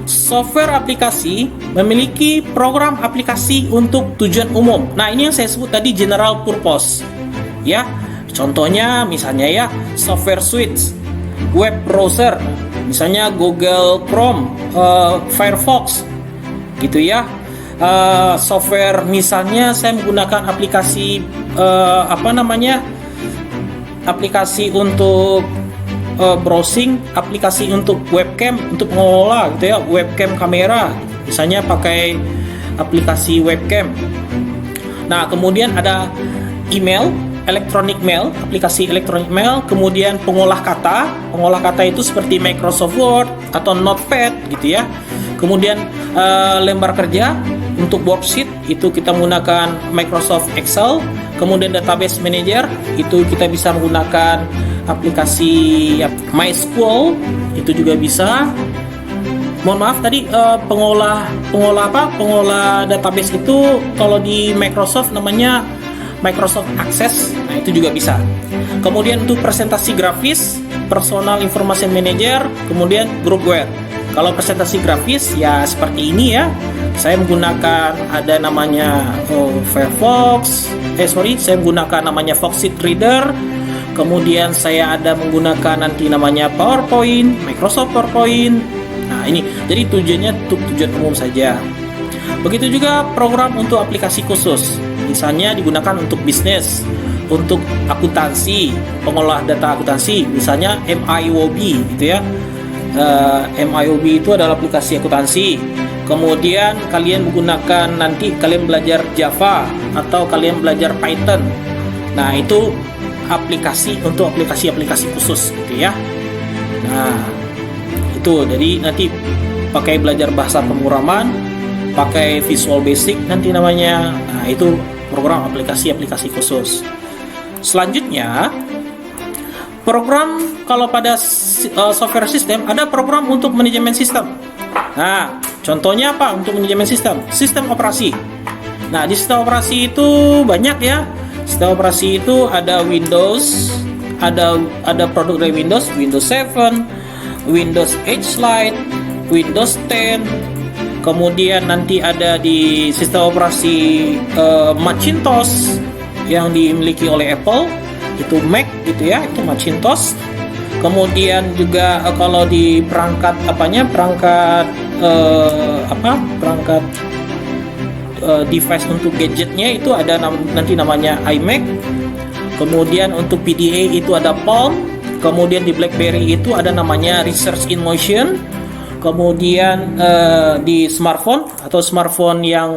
software aplikasi memiliki program aplikasi untuk tujuan umum. Nah, ini yang saya sebut tadi general purpose. Ya, contohnya misalnya ya software suite, web browser. Misalnya Google Chrome, Firefox, gitu ya. Software misalnya saya menggunakan aplikasi aplikasi untuk browsing, aplikasi untuk webcam untuk mengelola gitu ya, webcam kamera. Misalnya pakai aplikasi webcam. Nah, kemudian ada email. electronic mail, aplikasi electronic mail, kemudian pengolah kata. Pengolah kata itu seperti Microsoft Word atau Notepad gitu ya. Kemudian lembar kerja untuk worksheet itu kita menggunakan Microsoft Excel. Kemudian database manager itu kita bisa menggunakan aplikasi MySQL, itu juga bisa. Mohon maaf tadi pengolah database itu kalau di Microsoft namanya Microsoft Access, nah itu juga bisa. Kemudian untuk presentasi grafis, Personal Information Manager, kemudian Groupware. Kalau presentasi grafis ya seperti ini ya. Saya menggunakan ada namanya Firefox, saya menggunakan namanya Foxit Reader. Kemudian saya ada menggunakan nanti namanya PowerPoint, Microsoft PowerPoint. Nah ini, jadi tujuannya untuk tujuan umum saja. Begitu juga program untuk aplikasi khusus. Misalnya digunakan untuk bisnis, untuk akuntansi, pengolah data akuntansi, misalnya MIOB gitu ya. MIOB itu adalah aplikasi akuntansi. Kemudian kalian menggunakan nanti kalian belajar Java atau kalian belajar Python. Nah, itu aplikasi untuk aplikasi khusus gitu ya. Nah, itu jadi nanti pakai belajar bahasa pemrograman, pakai Visual Basic nanti namanya. Nah, itu program aplikasi khusus. Selanjutnya, program kalau pada software system ada program untuk manajemen sistem. Nah, contohnya apa untuk manajemen sistem? Sistem operasi. Nah, di sistem operasi itu banyak ya. Sistem operasi itu ada Windows, ada produk dari Windows 7, Windows Edge Lite, Windows 10. Kemudian nanti ada di sistem operasi Macintosh yang dimiliki oleh Apple, itu Mac gitu ya, itu Macintosh. Kemudian juga kalau di perangkat device untuk gadgetnya itu ada nanti namanya iMac. Kemudian untuk PDA itu ada Palm. Kemudian di BlackBerry itu ada namanya Research in Motion. Kemudian di smartphone atau smartphone yang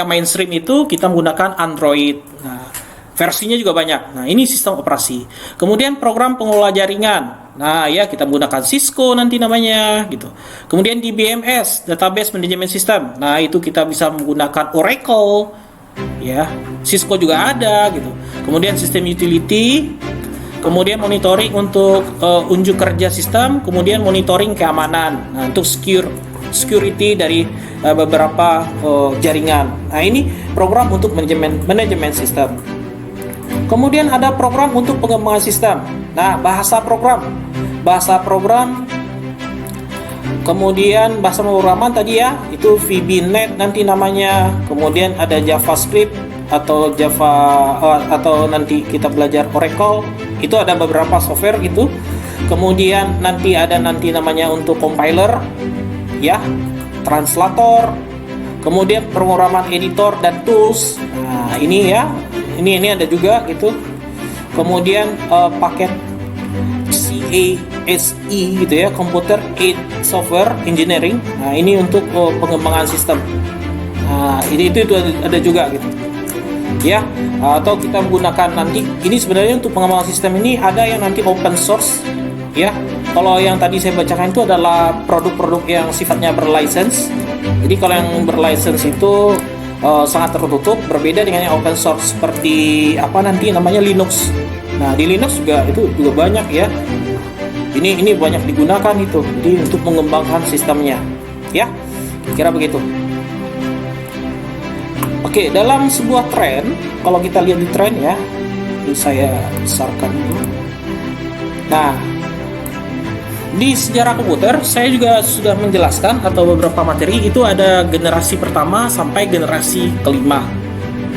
mainstream itu kita menggunakan Android. Nah, versinya juga banyak. Nah, ini sistem operasi. Kemudian program pengelola jaringan. Nah, ya kita menggunakan Cisco nanti namanya gitu. Kemudian di BMS, Database Management System. Nah, itu kita bisa menggunakan Oracle. Ya, Cisco juga ada gitu. Kemudian sistem utility, kemudian monitoring untuk unjuk kerja sistem, kemudian monitoring keamanan. Nah, untuk security dari beberapa jaringan. Nah, ini program untuk manajemen sistem. Kemudian ada program untuk pengembangan sistem. Nah, bahasa program. Kemudian bahasa pemrograman tadi ya, itu VB.NET nanti namanya. Kemudian ada JavaScript atau Java atau nanti kita belajar Oracle. Itu ada beberapa software gitu. Kemudian nanti ada namanya untuk compiler ya, translator. Kemudian pemrograman editor dan tools. Nah, ini ya. Ini ada juga gitu. Kemudian paket CASE gitu ya, Computer Aided Software Engineering. Nah, ini untuk pengembangan sistem. Nah, itu ada juga gitu. Ya, atau kita menggunakan nanti ini sebenarnya untuk pengembangan sistem ini ada yang nanti open source ya. Kalau yang tadi saya bacakan itu adalah produk-produk yang sifatnya berlicense. Jadi kalau yang berlicense itu sangat tertutup, berbeda dengan yang open source seperti nanti namanya Linux. Nah, di Linux itu juga banyak ya. Ini banyak digunakan itu. Jadi untuk mengembangkan sistemnya. Ya, kira begitu. Oke, dalam sebuah tren, kalau kita lihat di tren ya, ini saya besarkan dulu. Nah, di sejarah komputer saya juga sudah menjelaskan atau beberapa materi itu ada generasi pertama sampai generasi kelima.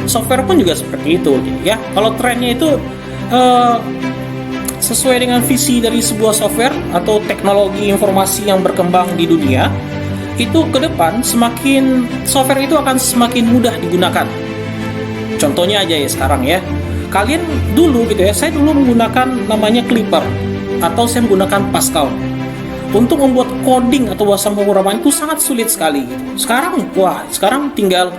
Software pun juga seperti itu ya. Kalau trennya itu sesuai dengan visi dari sebuah software atau teknologi informasi yang berkembang di dunia, itu ke depan semakin software itu akan semakin mudah digunakan. Contohnya aja ya sekarang ya. Kalian dulu gitu ya, saya dulu menggunakan namanya Clipper atau saya menggunakan Pascal. Untuk membuat coding atau bahasa pemrograman itu sangat sulit sekali gitu. Sekarang tinggal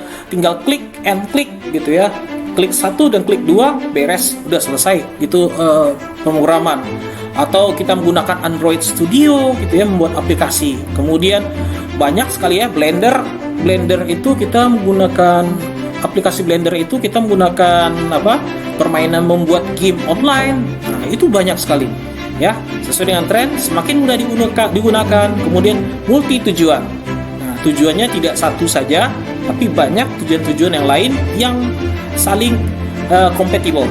klik and klik gitu ya. klik 1 dan klik 2 beres, udah selesai gitu pemrograman. Atau kita menggunakan Android Studio gitu ya, membuat aplikasi. Kemudian banyak sekali ya Blender itu kita menggunakan aplikasi Blender itu kita menggunakan permainan membuat game online. Nah, itu banyak sekali ya, sesuai dengan tren semakin mudah digunakan, kemudian multi tujuan. Nah, tujuannya tidak satu saja, tapi banyak tujuan-tujuan yang lain yang saling compatible.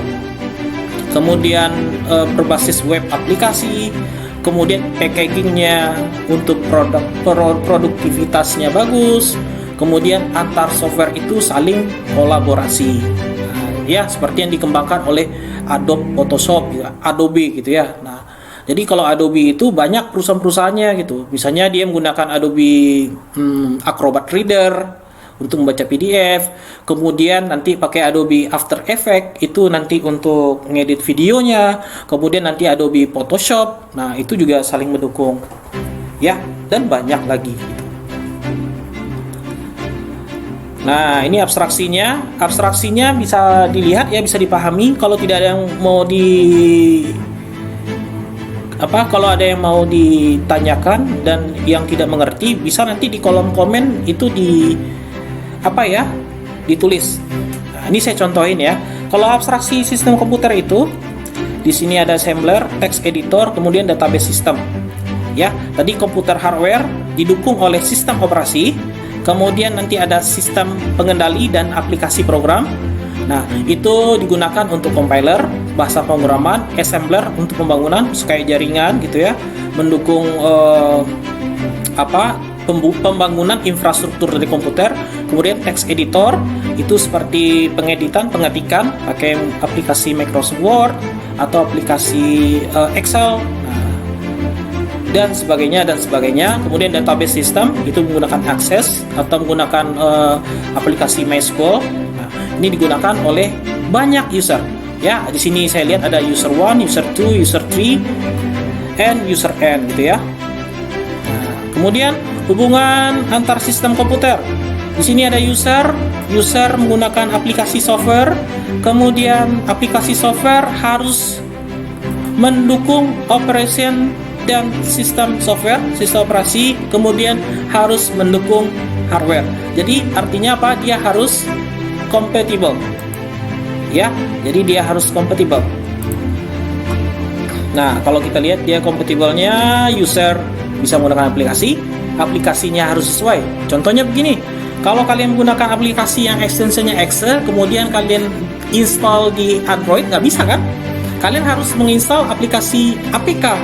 Kemudian berbasis web aplikasi, kemudian packagingnya untuk produktivitasnya bagus, kemudian antar software itu saling kolaborasi. Nah, ya seperti yang dikembangkan oleh Adobe Photoshop, Adobe gitu ya. Nah, jadi kalau Adobe itu banyak perusahaan-perusahaannya gitu. Misalnya dia menggunakan Adobe Acrobat Reader untuk membaca PDF, kemudian nanti pakai Adobe After Effects itu nanti untuk ngedit videonya, kemudian nanti Adobe Photoshop. Nah, itu juga saling mendukung. Ya, dan banyak lagi. Nah, ini abstraksinya. Abstraksinya bisa dilihat ya, bisa dipahami. Kalau tidak ada yang mau kalau ada yang mau ditanyakan dan yang tidak mengerti, bisa nanti di kolom komen itu ditulis. Nah, ini saya contohin ya. Kalau abstraksi sistem komputer itu di sini ada assembler, text editor, kemudian database system. Ya, tadi komputer hardware didukung oleh sistem operasi, kemudian nanti ada sistem pengendali dan aplikasi program. Nah, itu digunakan untuk compiler, bahasa pemrograman, assembler untuk pembangunan, kayak jaringan gitu ya, mendukung pembangunan infrastruktur dari komputer. Kemudian text editor itu seperti pengeditan, pengetikan pakai aplikasi Microsoft Word atau aplikasi Excel, dan sebagainya. Kemudian database system itu menggunakan Access atau menggunakan aplikasi MySQL. Nah, ini digunakan oleh banyak user. Ya, di sini saya lihat ada user 1, user 2, user 3, and user n gitu ya. Nah, kemudian hubungan antar sistem komputer. Di sini ada user menggunakan aplikasi software, kemudian aplikasi software harus mendukung operation dan sistem software, sistem operasi, kemudian harus mendukung hardware. Jadi artinya apa? Dia harus compatible. Ya, jadi dia harus compatible. Nah, kalau kita lihat dia compatible-nya, user bisa menggunakan aplikasi, aplikasinya harus sesuai. Contohnya begini, kalau kalian menggunakan aplikasi yang ekstensinya Excel, kemudian kalian install di Android, nggak bisa kan? Kalian harus menginstal aplikasi APK.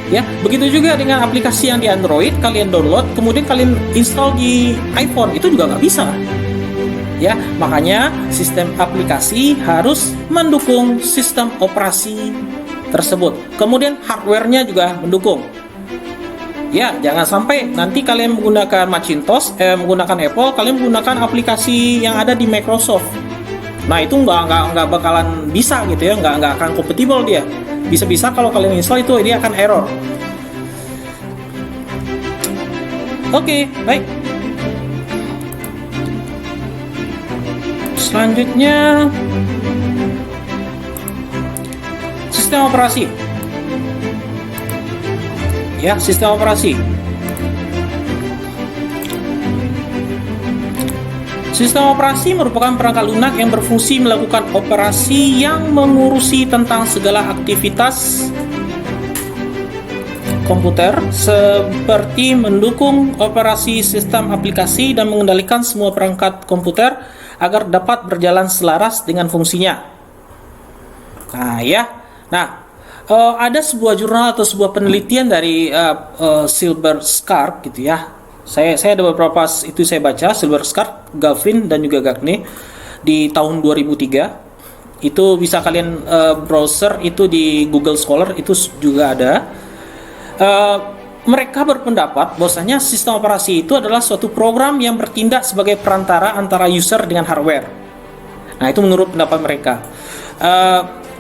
Ya, begitu juga dengan aplikasi yang di Android, kalian download, kemudian kalian install di iPhone, itu juga nggak bisa. Ya, makanya sistem aplikasi harus mendukung sistem operasi tersebut. Kemudian hardware-nya juga mendukung. Ya, jangan sampai nanti kalian menggunakan Macintosh, menggunakan Apple, kalian menggunakan aplikasi yang ada di Microsoft. Nah, itu nggak bakalan bisa gitu ya, nggak akan compatible dia. Bisa-bisa kalau kalian install itu dia akan error. Oke, baik. Selanjutnya sistem operasi. Ya, sistem operasi. Sistem operasi merupakan perangkat lunak yang berfungsi melakukan operasi yang mengurusi tentang segala aktivitas komputer, seperti mendukung operasi sistem aplikasi dan mengendalikan semua perangkat komputer agar dapat berjalan selaras dengan fungsinya. Nah, ya. Nah, ada sebuah jurnal atau sebuah penelitian dari Silber Scarp gitu ya. Saya ada beberapa itu saya baca, Silber Scarp, Galvin dan juga Gagne di tahun 2003. Itu bisa kalian browser itu di Google Scholar, itu juga ada. Mereka berpendapat bahwasanya sistem operasi itu adalah suatu program yang bertindak sebagai perantara antara user dengan hardware. Nah, itu menurut pendapat mereka.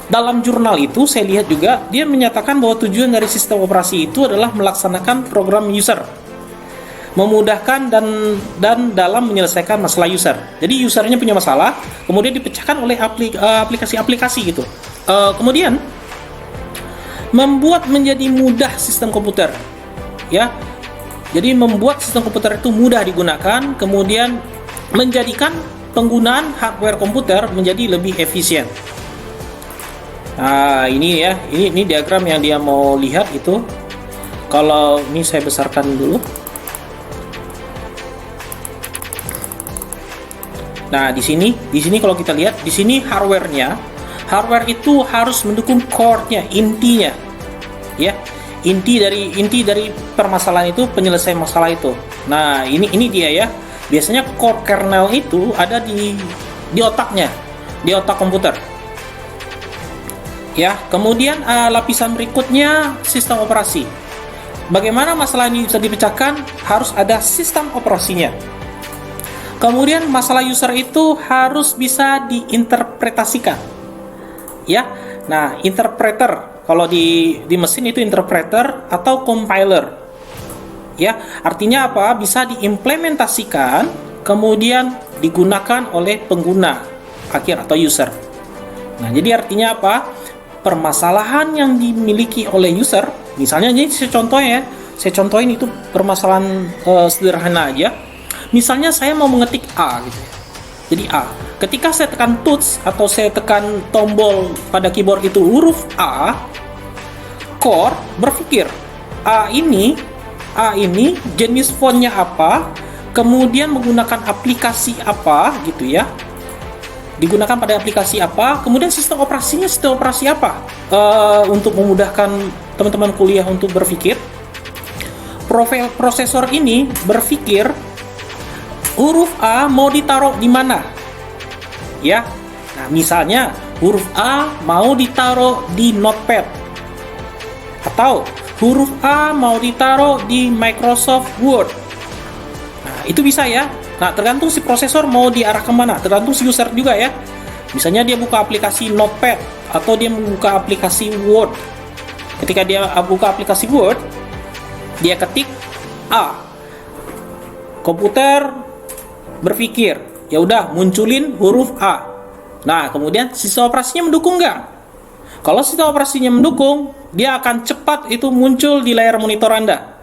Dalam jurnal itu saya lihat juga dia menyatakan bahwa tujuan dari sistem operasi itu adalah melaksanakan program user. memudahkan dan dalam menyelesaikan masalah user. Jadi usernya punya masalah, kemudian dipecahkan oleh aplikasi-aplikasi gitu. Kemudian membuat menjadi mudah sistem komputer, ya. Jadi membuat sistem komputer itu mudah digunakan, kemudian menjadikan penggunaan hardware komputer menjadi lebih efisien. Nah, ini ya, ini diagram yang dia mau lihat itu. Kalau ini saya besarkan dulu. Nah, di sini kalau kita lihat, di sini hardware itu harus mendukung core-nya, intinya. Ya. Inti dari permasalahan itu, penyelesaian masalah itu. Nah, ini dia ya. Biasanya core kernel itu ada di otaknya, di otak komputer. Ya, kemudian lapisan berikutnya sistem operasi. Bagaimana masalah ini bisa dipecahkan? Harus ada sistem operasinya. Kemudian masalah user itu harus bisa diinterpretasikan. Ya. Nah, interpreter kalau di mesin itu interpreter atau compiler. Ya, artinya apa? Bisa diimplementasikan kemudian digunakan oleh pengguna akhir atau user. Nah, jadi artinya apa? Permasalahan yang dimiliki oleh user, misalnya ini saya contohin itu permasalahan sederhana aja. Misalnya saya mau mengetik A gitu ya. Jadi A. Ketika saya tekan touch atau saya tekan tombol pada keyboard itu huruf A, core berpikir A ini jenis fontnya apa, kemudian menggunakan aplikasi apa gitu ya. Digunakan pada aplikasi apa, kemudian sistem operasi apa untuk memudahkan teman-teman kuliah untuk berpikir. Prosesor ini berpikir huruf A mau ditaruh di mana, ya. Nah, misalnya huruf A mau ditaruh di Notepad, atau huruf A mau ditaruh di Microsoft Word. Nah, itu bisa ya. Nah, tergantung si prosesor mau diarah kemana, tergantung si user juga ya. Misalnya dia buka aplikasi Notepad atau dia membuka aplikasi Word. Ketika dia buka aplikasi Word, dia ketik A. Komputer berpikir, ya udah munculin huruf A. Nah, kemudian sistem operasinya mendukung nggak? Kalau sistem operasinya mendukung, dia akan cepat itu muncul di layar monitor Anda.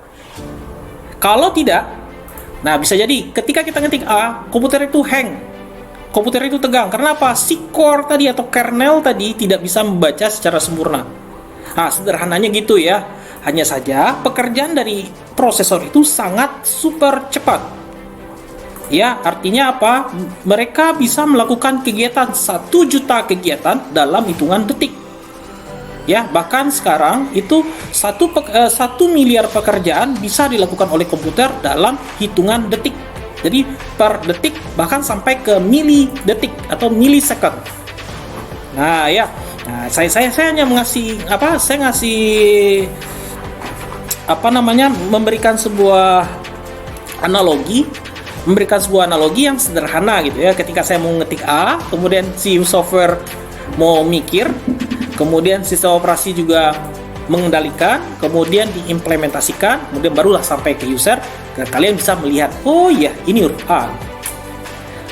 Kalau tidak, nah bisa jadi ketika kita ngetik A, komputer itu hang, komputer itu tegang. Karena apa? Si core tadi atau kernel tadi tidak bisa membaca secara sempurna. Nah, sederhananya gitu ya. Hanya saja pekerjaan dari prosesor itu sangat super cepat. Ya, artinya apa? Mereka bisa melakukan kegiatan 1 juta kegiatan dalam hitungan detik. Ya, bahkan sekarang itu 1 miliar pekerjaan bisa dilakukan oleh komputer dalam hitungan detik. Jadi per detik bahkan sampai ke mili detik atau milisecond. Nah, ya. Nah, saya hanya memberikan sebuah analogi yang sederhana gitu ya. Ketika saya mau ngetik A, kemudian si software mau mikir, kemudian sistem operasi juga mengendalikan, kemudian diimplementasikan, kemudian barulah sampai ke user dan kalian bisa melihat, oh iya, ini huruf A.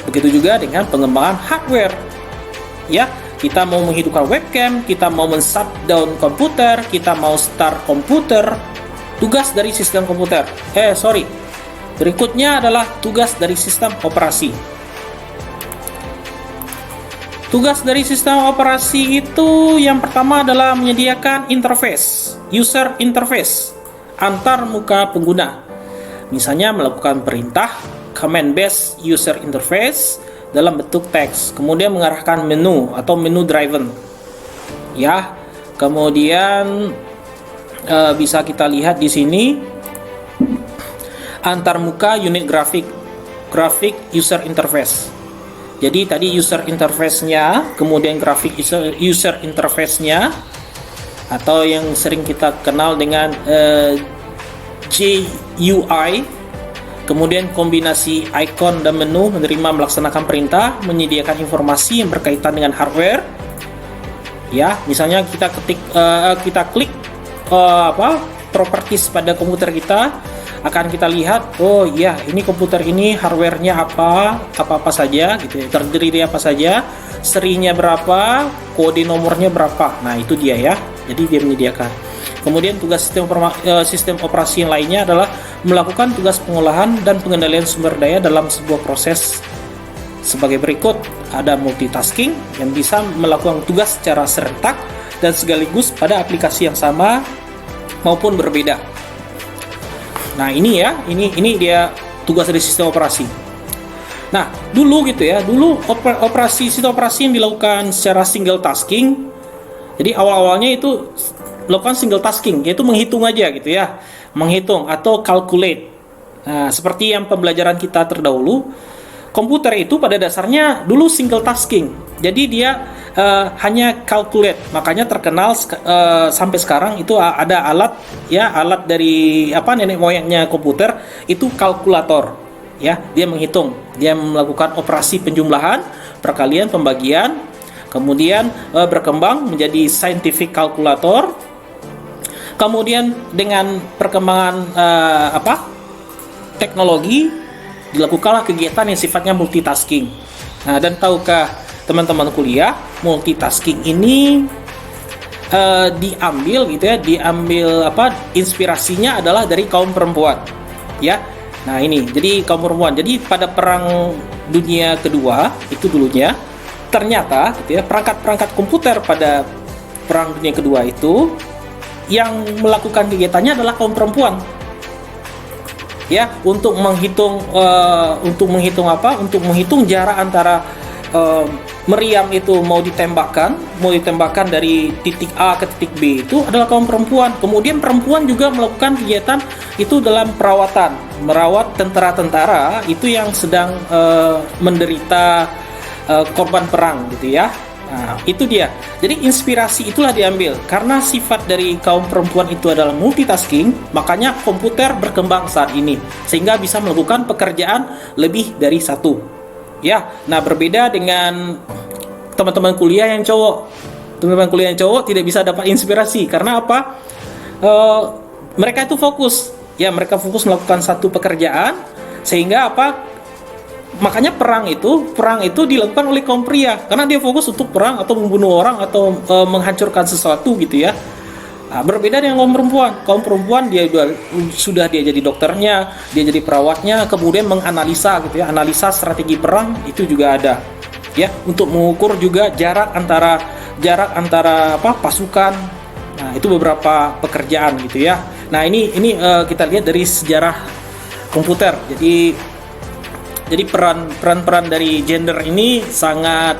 Begitu juga dengan pengembangan hardware. Ya, kita mau menghidupkan webcam, kita mau men-shutdown komputer, kita mau start komputer, tugas dari sistem komputer. Berikutnya adalah tugas dari sistem operasi. Tugas dari sistem operasi itu yang pertama adalah menyediakan interface, user interface, antar muka pengguna. Misalnya melakukan perintah, command based user interface dalam bentuk teks, kemudian mengarahkan menu atau menu driven. Ya, kemudian bisa kita lihat di sini antar muka unit grafik user interface. Jadi tadi user interface-nya, kemudian grafik user interface-nya, atau yang sering kita kenal dengan GUI, kemudian kombinasi icon dan menu, menerima melaksanakan perintah, menyediakan informasi yang berkaitan dengan hardware. Ya, misalnya kita klik properties pada komputer kita, akan kita lihat, oh iya, ini komputer ini hardware-nya apa saja gitu ya, terdiri dari apa saja, serinya berapa, kode nomornya berapa. Nah, itu dia ya. Jadi dia menyediakan. Kemudian tugas sistem operasi yang lainnya adalah melakukan tugas pengolahan dan pengendalian sumber daya dalam sebuah proses sebagai berikut. Ada multitasking yang bisa melakukan tugas secara serentak dan sekaligus pada aplikasi yang sama maupun berbeda. Nah, ini ya, ini dia tugas dari sistem operasi. Nah, dulu gitu ya, sistem operasi yang dilakukan secara single tasking. Jadi awal-awalnya itu melakukan single tasking, yaitu menghitung aja gitu ya, menghitung atau calculate. Nah, seperti yang pembelajaran kita terdahulu, komputer itu pada dasarnya dulu single tasking. Jadi dia hanya calculate, makanya terkenal sampai sekarang itu ada alat dari nenek moyangnya komputer itu kalkulator. Ya, dia menghitung, dia melakukan operasi penjumlahan, perkalian, pembagian, kemudian berkembang menjadi scientific calculator. Kemudian dengan perkembangan teknologi dilakukanlah kegiatan yang sifatnya multitasking. Nah, dan tahukah teman-teman kuliah, multitasking ini diambil inspirasinya adalah dari kaum perempuan. Ya. Nah, ini jadi kaum perempuan. Jadi pada perang dunia kedua itu dulunya ternyata gitu ya, perangkat-perangkat komputer pada perang dunia kedua itu yang melakukan kegiatannya adalah kaum perempuan. Ya, untuk menghitung jarak antara meriam itu mau ditembakkan dari titik A ke titik B itu adalah kaum perempuan. Kemudian perempuan juga melakukan kegiatan itu dalam merawat tentara-tentara itu yang sedang menderita korban perang gitu ya. Nah, itu dia. Jadi inspirasi itulah diambil karena sifat dari kaum perempuan itu adalah multitasking, makanya komputer berkembang saat ini sehingga bisa melakukan pekerjaan lebih dari satu. Ya, nah berbeda dengan teman-teman kuliah yang cowok. Teman-teman kuliah yang cowok tidak bisa dapat inspirasi karena apa? Mereka itu fokus. Ya, mereka fokus melakukan satu pekerjaan sehingga apa? Makanya perang itu dilakukan oleh kaum pria karena dia fokus untuk perang atau membunuh orang atau menghancurkan sesuatu gitu ya. Nah, berbeda dengan kaum perempuan. Kaum perempuan dia jadi dokternya, dia jadi perawatnya, kemudian menganalisa gitu ya, analisa strategi perang itu juga ada. Ya, untuk mengukur juga jarak antara pasukan. Nah, itu beberapa pekerjaan gitu ya. Nah, ini kita lihat dari sejarah komputer. Jadi peran dari gender ini sangat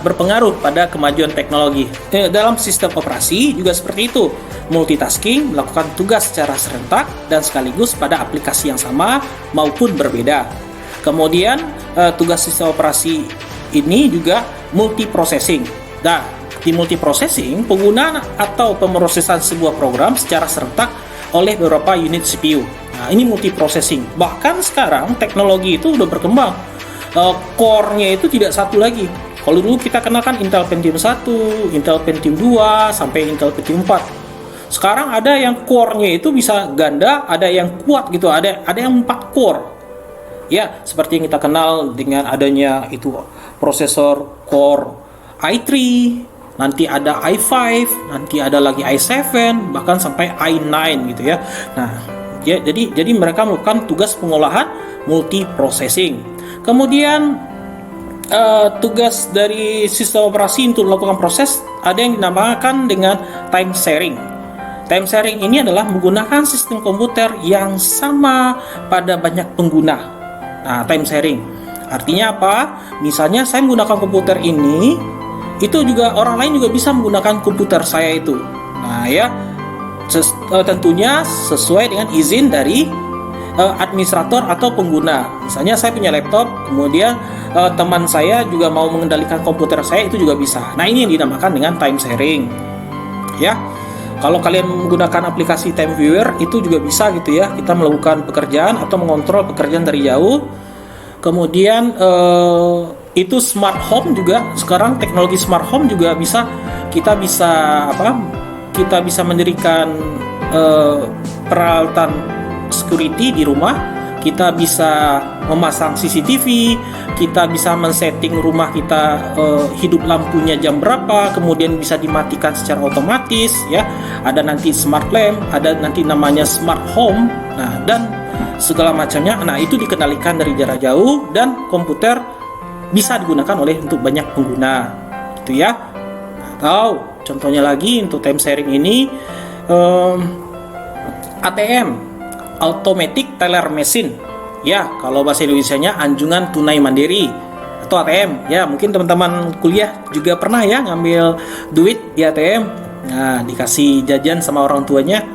berpengaruh pada kemajuan teknologi. Dalam sistem operasi juga seperti itu. Multitasking, melakukan tugas secara serentak dan sekaligus pada aplikasi yang sama maupun berbeda. Kemudian tugas sistem operasi ini juga multiprocessing. Nah, di multiprocessing, penggunaan atau pemrosesan sebuah program secara serentak oleh beberapa unit CPU. Nah, ini multiprocessing. Bahkan sekarang teknologi itu udah berkembang. Core-nya itu tidak satu lagi. Kalau dulu kita kenalkan Intel Pentium 1, Intel Pentium 2, sampai Intel Pentium 4. Sekarang ada yang core-nya itu bisa ganda, ada yang kuat gitu, ada yang 4 core. Ya, seperti yang kita kenal dengan adanya itu prosesor Core i3, nanti ada i5, nanti ada lagi i7, bahkan sampai i9 gitu ya. Nah, jadi mereka melakukan tugas pengolahan multiprocessing. Kemudian tugas dari sistem operasi untuk melakukan proses ada yang dinamakan dengan time sharing. Time sharing ini adalah menggunakan sistem komputer yang sama pada banyak pengguna. Nah, time sharing artinya apa? Misalnya saya menggunakan komputer ini, itu juga orang lain juga bisa menggunakan komputer saya itu. Nah ya, tentunya sesuai dengan izin dari administrator atau pengguna. Misalnya saya punya laptop, kemudian teman saya juga mau mengendalikan komputer saya, itu juga bisa. Nah, ini yang dinamakan dengan time sharing. Ya, kalau kalian menggunakan aplikasi TimeViewer itu juga bisa gitu ya. Kita melakukan pekerjaan atau mengontrol pekerjaan dari jauh. Kemudian itu smart home juga, sekarang teknologi smart home juga bisa, kita bisa mendirikan peralatan security di rumah. Kita bisa memasang CCTV, kita bisa men-setting rumah kita hidup lampunya jam berapa, kemudian bisa dimatikan secara otomatis ya. Ada nanti smart lamp, ada nanti namanya smart home. Nah, dan segala macamnya. Nah, itu dikendalikan dari jarak jauh dan komputer bisa digunakan oleh untuk banyak pengguna. Gitu ya. Atau contohnya lagi untuk time sharing ini ATM, Automatic Teller Machine, ya kalau bahasa Indonesianya anjungan tunai mandiri atau ATM. Ya mungkin teman-teman kuliah juga pernah ya ngambil duit di ATM, nah dikasih jajan sama orang tuanya.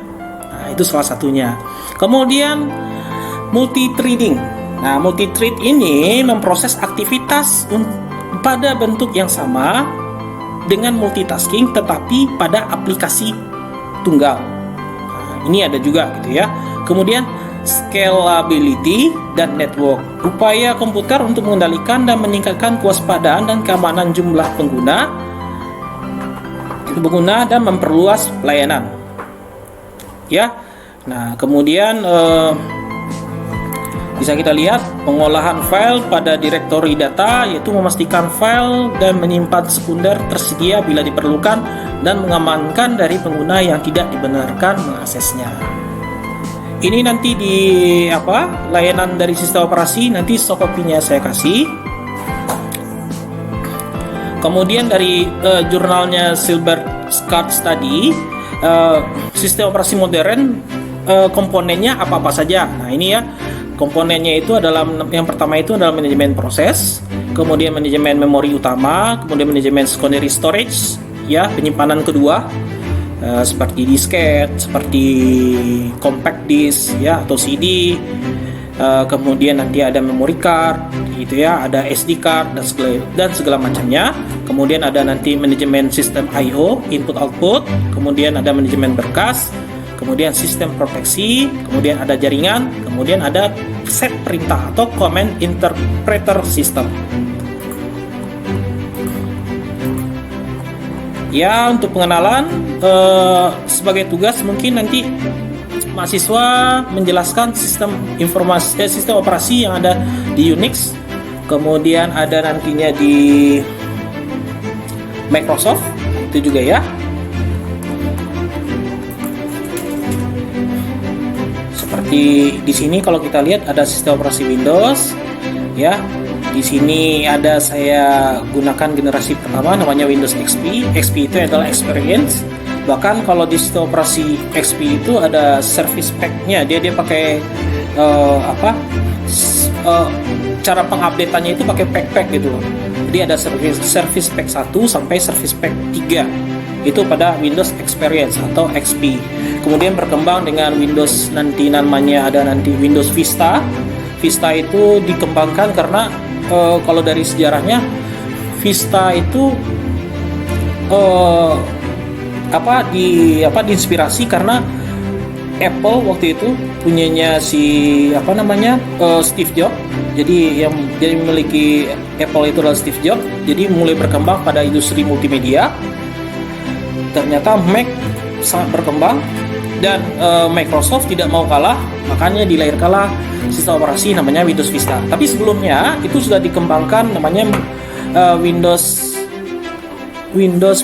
Nah itu salah satunya. Kemudian multi trading. Nah multi trade ini memproses aktivitas pada bentuk yang sama dengan multitasking tetapi pada aplikasi tunggal. Nah, ini ada juga gitu ya. Kemudian scalability dan network, upaya komputer untuk mengendalikan dan meningkatkan kewaspadaan dan keamanan jumlah pengguna dan memperluas pelayanan. Ya, nah kemudian bisa kita lihat pengolahan file pada direktori data, yaitu memastikan file dan menyimpan sekunder tersedia bila diperlukan dan mengamankan dari pengguna yang tidak dibenarkan mengaksesnya. Ini nanti di layanan dari sistem operasi, nanti soft copy-nya saya kasih. Kemudian dari jurnalnya Silbert Scott Study, sistem operasi modern komponennya apa-apa saja. Nah ini ya, komponennya itu adalah, yang pertama itu adalah manajemen proses, kemudian manajemen memori utama, kemudian manajemen secondary storage, ya penyimpanan kedua. Seperti disket, seperti compact disk ya atau CD, kemudian nanti ada memory card gitu ya, ada SD card dan segala macamnya. Kemudian ada nanti manajemen sistem I/O, input output, kemudian ada manajemen berkas, kemudian sistem proteksi, kemudian ada jaringan, kemudian ada set perintah atau command interpreter system. Ya, untuk pengenalan sebagai tugas mungkin nanti mahasiswa menjelaskan sistem informasi sistem operasi yang ada di Unix, kemudian ada nantinya di Microsoft itu juga ya. Seperti di sini kalau kita lihat ada sistem operasi Windows ya. Di sini ada saya gunakan generasi pertama namanya Windows XP. XP itu adalah experience. Bahkan kalau di sistem operasi XP itu ada service pack-nya. Dia pakai cara pengupdate-annya itu pakai pack gitu loh. Jadi ada service pack 1 sampai service pack 3. Itu pada Windows Experience atau XP. Kemudian berkembang dengan Windows nanti namanya ada nanti Windows Vista. Vista itu dikembangkan karena kalau dari sejarahnya Vista itu diinspirasi karena Apple waktu itu punyanya Steve Jobs. Jadi yang memiliki Apple itu adalah Steve Jobs. Jadi mulai berkembang pada industri multimedia. Ternyata Mac sangat berkembang dan Microsoft tidak mau kalah, makanya dilahirkanlah sistem operasi namanya Windows Vista. Tapi sebelumnya itu sudah dikembangkan namanya Windows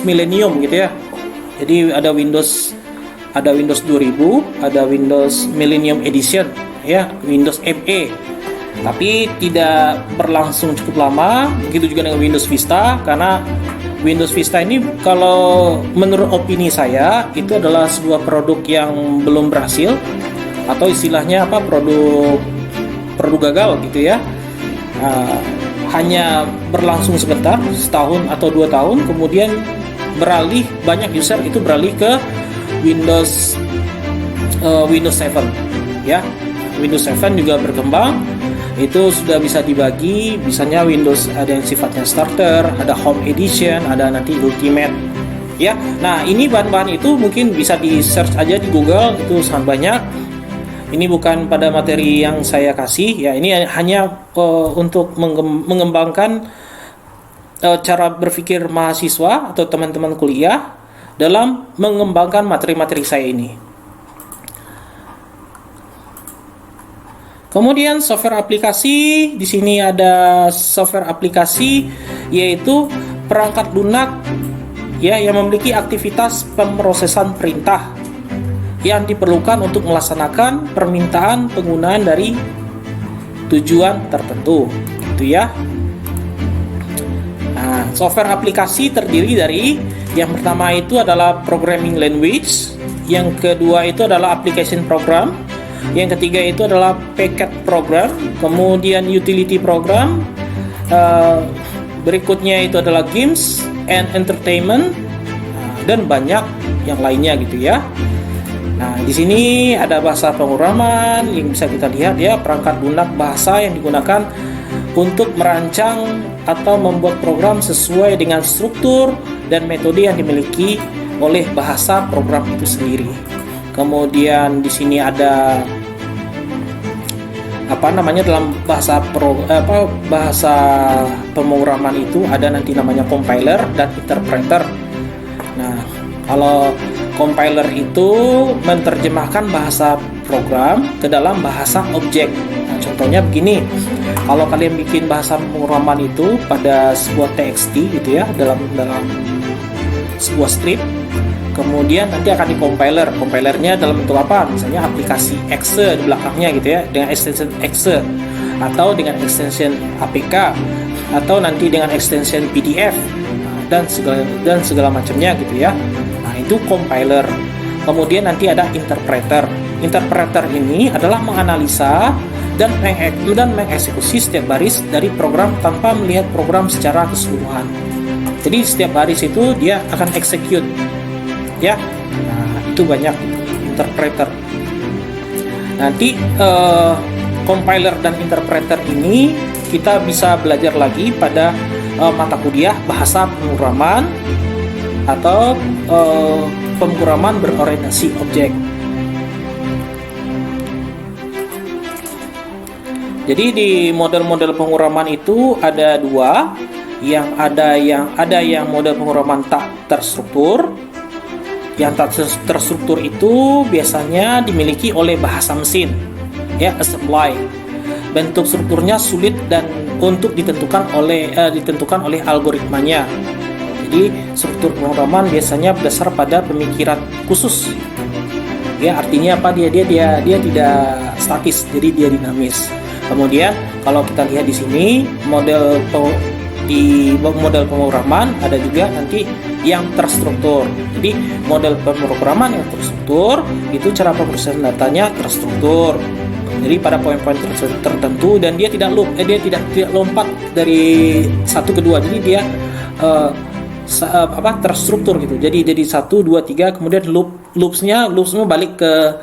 Millennium gitu ya. Jadi ada Windows 2000, ada Windows Millennium Edition ya, Windows ME. Tapi tidak berlangsung cukup lama. Begitu juga dengan Windows Vista, karena Windows Vista ini kalau menurut opini saya itu adalah sebuah produk yang belum berhasil, atau istilahnya produk gagal gitu ya. Hanya berlangsung sebentar, setahun atau 2 tahun, kemudian banyak user itu beralih ke Windows 7 ya. Windows 7 juga berkembang, itu sudah bisa dibagi, misalnya Windows ada yang sifatnya starter, ada Home Edition, ada nanti Ultimate ya. Nah ini bahan-bahan itu mungkin bisa di search aja di Google, itu sangat banyak. Ini bukan pada materi yang saya kasih ya, ini hanya untuk mengembangkan cara berpikir mahasiswa atau teman-teman kuliah dalam mengembangkan materi-materi saya ini. Kemudian software aplikasi, di sini ada software aplikasi yaitu perangkat lunak ya yang memiliki aktivitas pemrosesan perintah yang diperlukan untuk melaksanakan permintaan penggunaan dari tujuan tertentu, gitu ya. Nah, software aplikasi terdiri dari yang pertama itu adalah programming language, yang kedua itu adalah application program, yang ketiga itu adalah packet program, kemudian utility program, berikutnya itu adalah games and entertainment, dan banyak yang lainnya gitu ya. Nah, di sini ada bahasa pemrograman yang bisa kita lihat ya, perangkat lunak bahasa yang digunakan untuk merancang atau membuat program sesuai dengan struktur dan metode yang dimiliki oleh bahasa program itu sendiri. Kemudian di sini ada dalam bahasa pemrograman itu ada nanti namanya compiler dan interpreter. Nah, kalau compiler itu menerjemahkan bahasa program ke dalam bahasa objek. Nah, contohnya begini, kalau kalian bikin bahasa pemrograman itu pada sebuah TXT gitu ya, dalam sebuah script, kemudian nanti akan di-compiler. Compilernya dalam bentuk apa? Misalnya aplikasi exe di belakangnya gitu ya, dengan extension exe, atau dengan extension APK, atau nanti dengan extension PDF, dan segala macamnya gitu ya. Nah, itu compiler. Kemudian nanti ada interpreter. Interpreter ini adalah menganalisa dan mengeksekusi setiap baris dari program tanpa melihat program secara keseluruhan. Jadi setiap baris itu dia akan execute ya. Nah, itu banyak interpreter. Nanti compiler dan interpreter ini kita bisa belajar lagi pada mata kuliah bahasa pemrograman atau pemrograman berorientasi objek. Jadi di model-model pemrograman itu ada dua, ada yang model pemrograman tak terstruktur. Yang tak terstruktur itu biasanya dimiliki oleh bahasa mesin, ya, assembly. Bentuk strukturnya sulit dan untuk ditentukan oleh algoritmanya. Jadi struktur pemrograman biasanya berdasar pada pemikiran khusus. Ya, artinya apa? Dia tidak statis, jadi dia dinamis. Kemudian kalau kita lihat di sini model pemrograman ada juga nanti yang terstruktur. Jadi model pemrograman yang terstruktur itu cara pemrosesan datanya terstruktur. Jadi pada poin-poin tertentu dan dia tidak lompat dari satu ke dua. Jadi dia terstruktur gitu. Jadi 1 2 3 kemudian loopsnya balik ke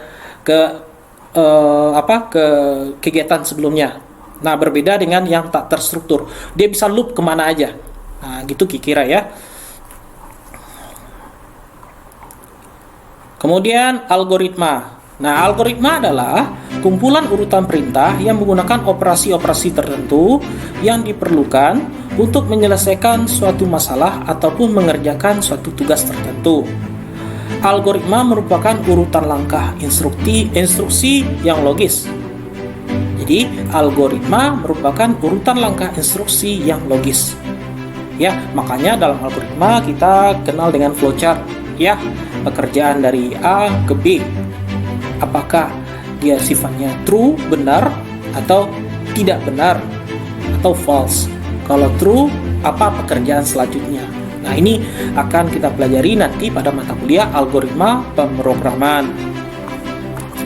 kegiatan sebelumnya. Nah, berbeda dengan yang tak terstruktur. Dia bisa loop kemana aja. Nah, gitu kira-kira ya. Kemudian algoritma. Nah, algoritma adalah kumpulan urutan perintah yang menggunakan operasi-operasi tertentu yang diperlukan untuk menyelesaikan suatu masalah ataupun mengerjakan suatu tugas tertentu. Algoritma merupakan urutan langkah instruksi yang logis. Jadi, algoritma merupakan urutan langkah instruksi yang logis. Ya, makanya dalam algoritma kita kenal dengan flowchart, ya, pekerjaan dari A ke B. Apakah dia sifatnya true, benar, atau tidak benar, atau false. Kalau true, apa pekerjaan selanjutnya? Nah, ini akan kita pelajari nanti pada mata kuliah algoritma pemrograman.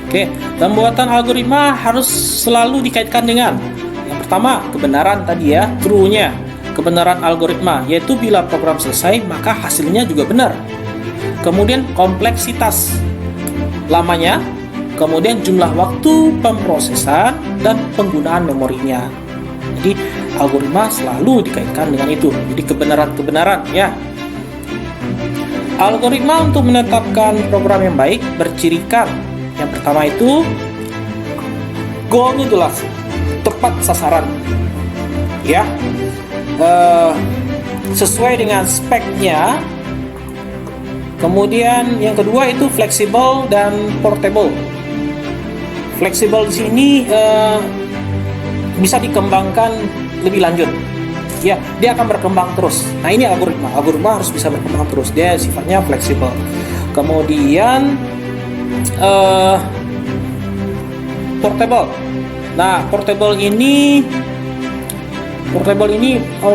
Oke, pembuatan algoritma harus selalu dikaitkan dengan yang pertama, kebenaran tadi ya, true-nya, kebenaran algoritma, yaitu bila program selesai maka hasilnya juga benar. Kemudian kompleksitas lamanya, kemudian jumlah waktu pemrosesan dan penggunaan memorinya. Jadi algoritma selalu dikaitkan dengan itu. Jadi kebenaran ya. Algoritma untuk menetapkan program yang baik bercirikan yang pertama itu goalnya jelas, tepat sasaran, ya, sesuai dengan speknya. Kemudian yang kedua itu fleksibel dan portable. Fleksibel di sini bisa dikembangkan lebih lanjut. Ya, dia akan berkembang terus. Nah, ini algoritma harus bisa berkembang terus. Dia sifatnya fleksibel. Kemudian portable. Nah, portable ini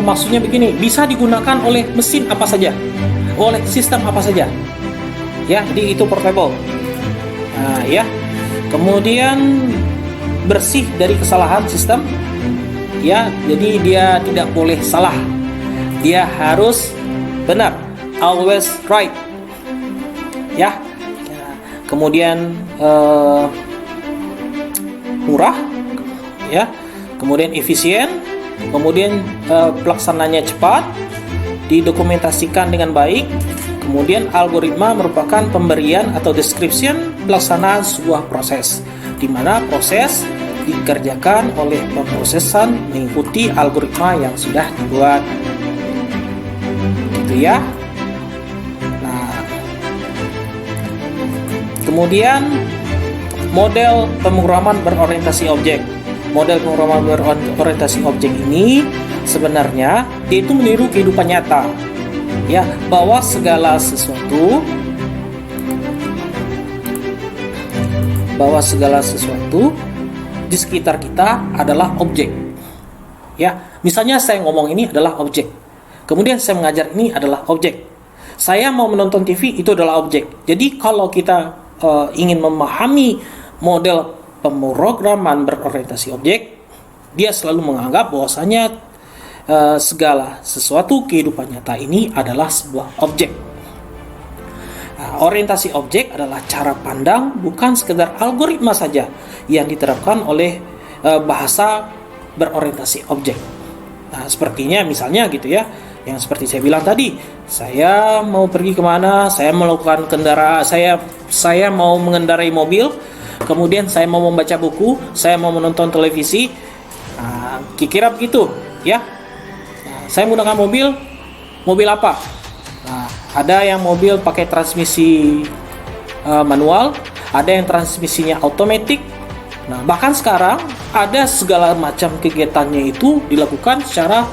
maksudnya begini, bisa digunakan oleh mesin apa saja, oleh sistem apa saja. Ya, jadi itu portable. Nah, ya. Kemudian bersih dari kesalahan sistem. Ya, jadi dia tidak boleh salah. Dia harus benar, always right. Ya. Kemudian murah, ya. Kemudian efisien. Kemudian pelaksananya cepat, didokumentasikan dengan baik. Kemudian algoritma merupakan pemberian atau description pelaksanaan sebuah proses, di mana proses dikerjakan oleh pemrosesan mengikuti algoritma yang sudah dibuat. Gitu ya. Nah, kemudian model pemrograman berorientasi objek. Model pemrograman berorientasi objek ini sebenarnya dia itu meniru kehidupan nyata. Ya, bahwa segala sesuatu di sekitar kita adalah objek. Ya, misalnya saya ngomong ini adalah objek. Kemudian saya mengajar ini adalah objek. Saya mau menonton TV itu adalah objek. Jadi kalau kita ingin memahami model pemrograman berorientasi objek, dia selalu menganggap bahwasanya segala sesuatu kehidupan nyata ini adalah sebuah objek. Orientasi objek adalah cara pandang, bukan sekedar algoritma saja yang diterapkan oleh bahasa berorientasi objek. Nah, sepertinya misalnya gitu ya, yang seperti saya bilang tadi, saya mau pergi kemana, saya melakukan kendaraan, saya mau mengendarai mobil, kemudian saya mau membaca buku, saya mau menonton televisi, kira-kira begitu ya. Saya menggunakan mobil apa? Nah, ada yang mobil pakai transmisi manual, ada yang transmisinya otomatis. Nah, bahkan sekarang ada segala macam kegiatannya itu dilakukan secara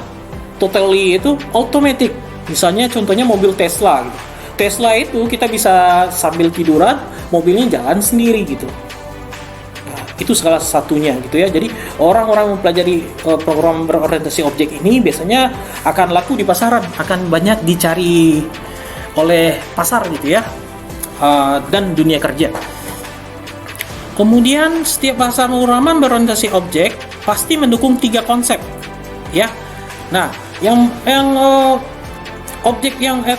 totally itu otomatis. Misalnya contohnya mobil Tesla gitu. Tesla itu kita bisa sambil tiduran, mobilnya jalan sendiri gitu. Itu salah satunya gitu ya. Jadi orang-orang mempelajari program berorientasi objek ini biasanya akan laku di pasaran, akan banyak dicari oleh pasar gitu ya, dan dunia kerja. Kemudian setiap bahasa pemrograman berorientasi objek pasti mendukung 3 konsep ya. Nah,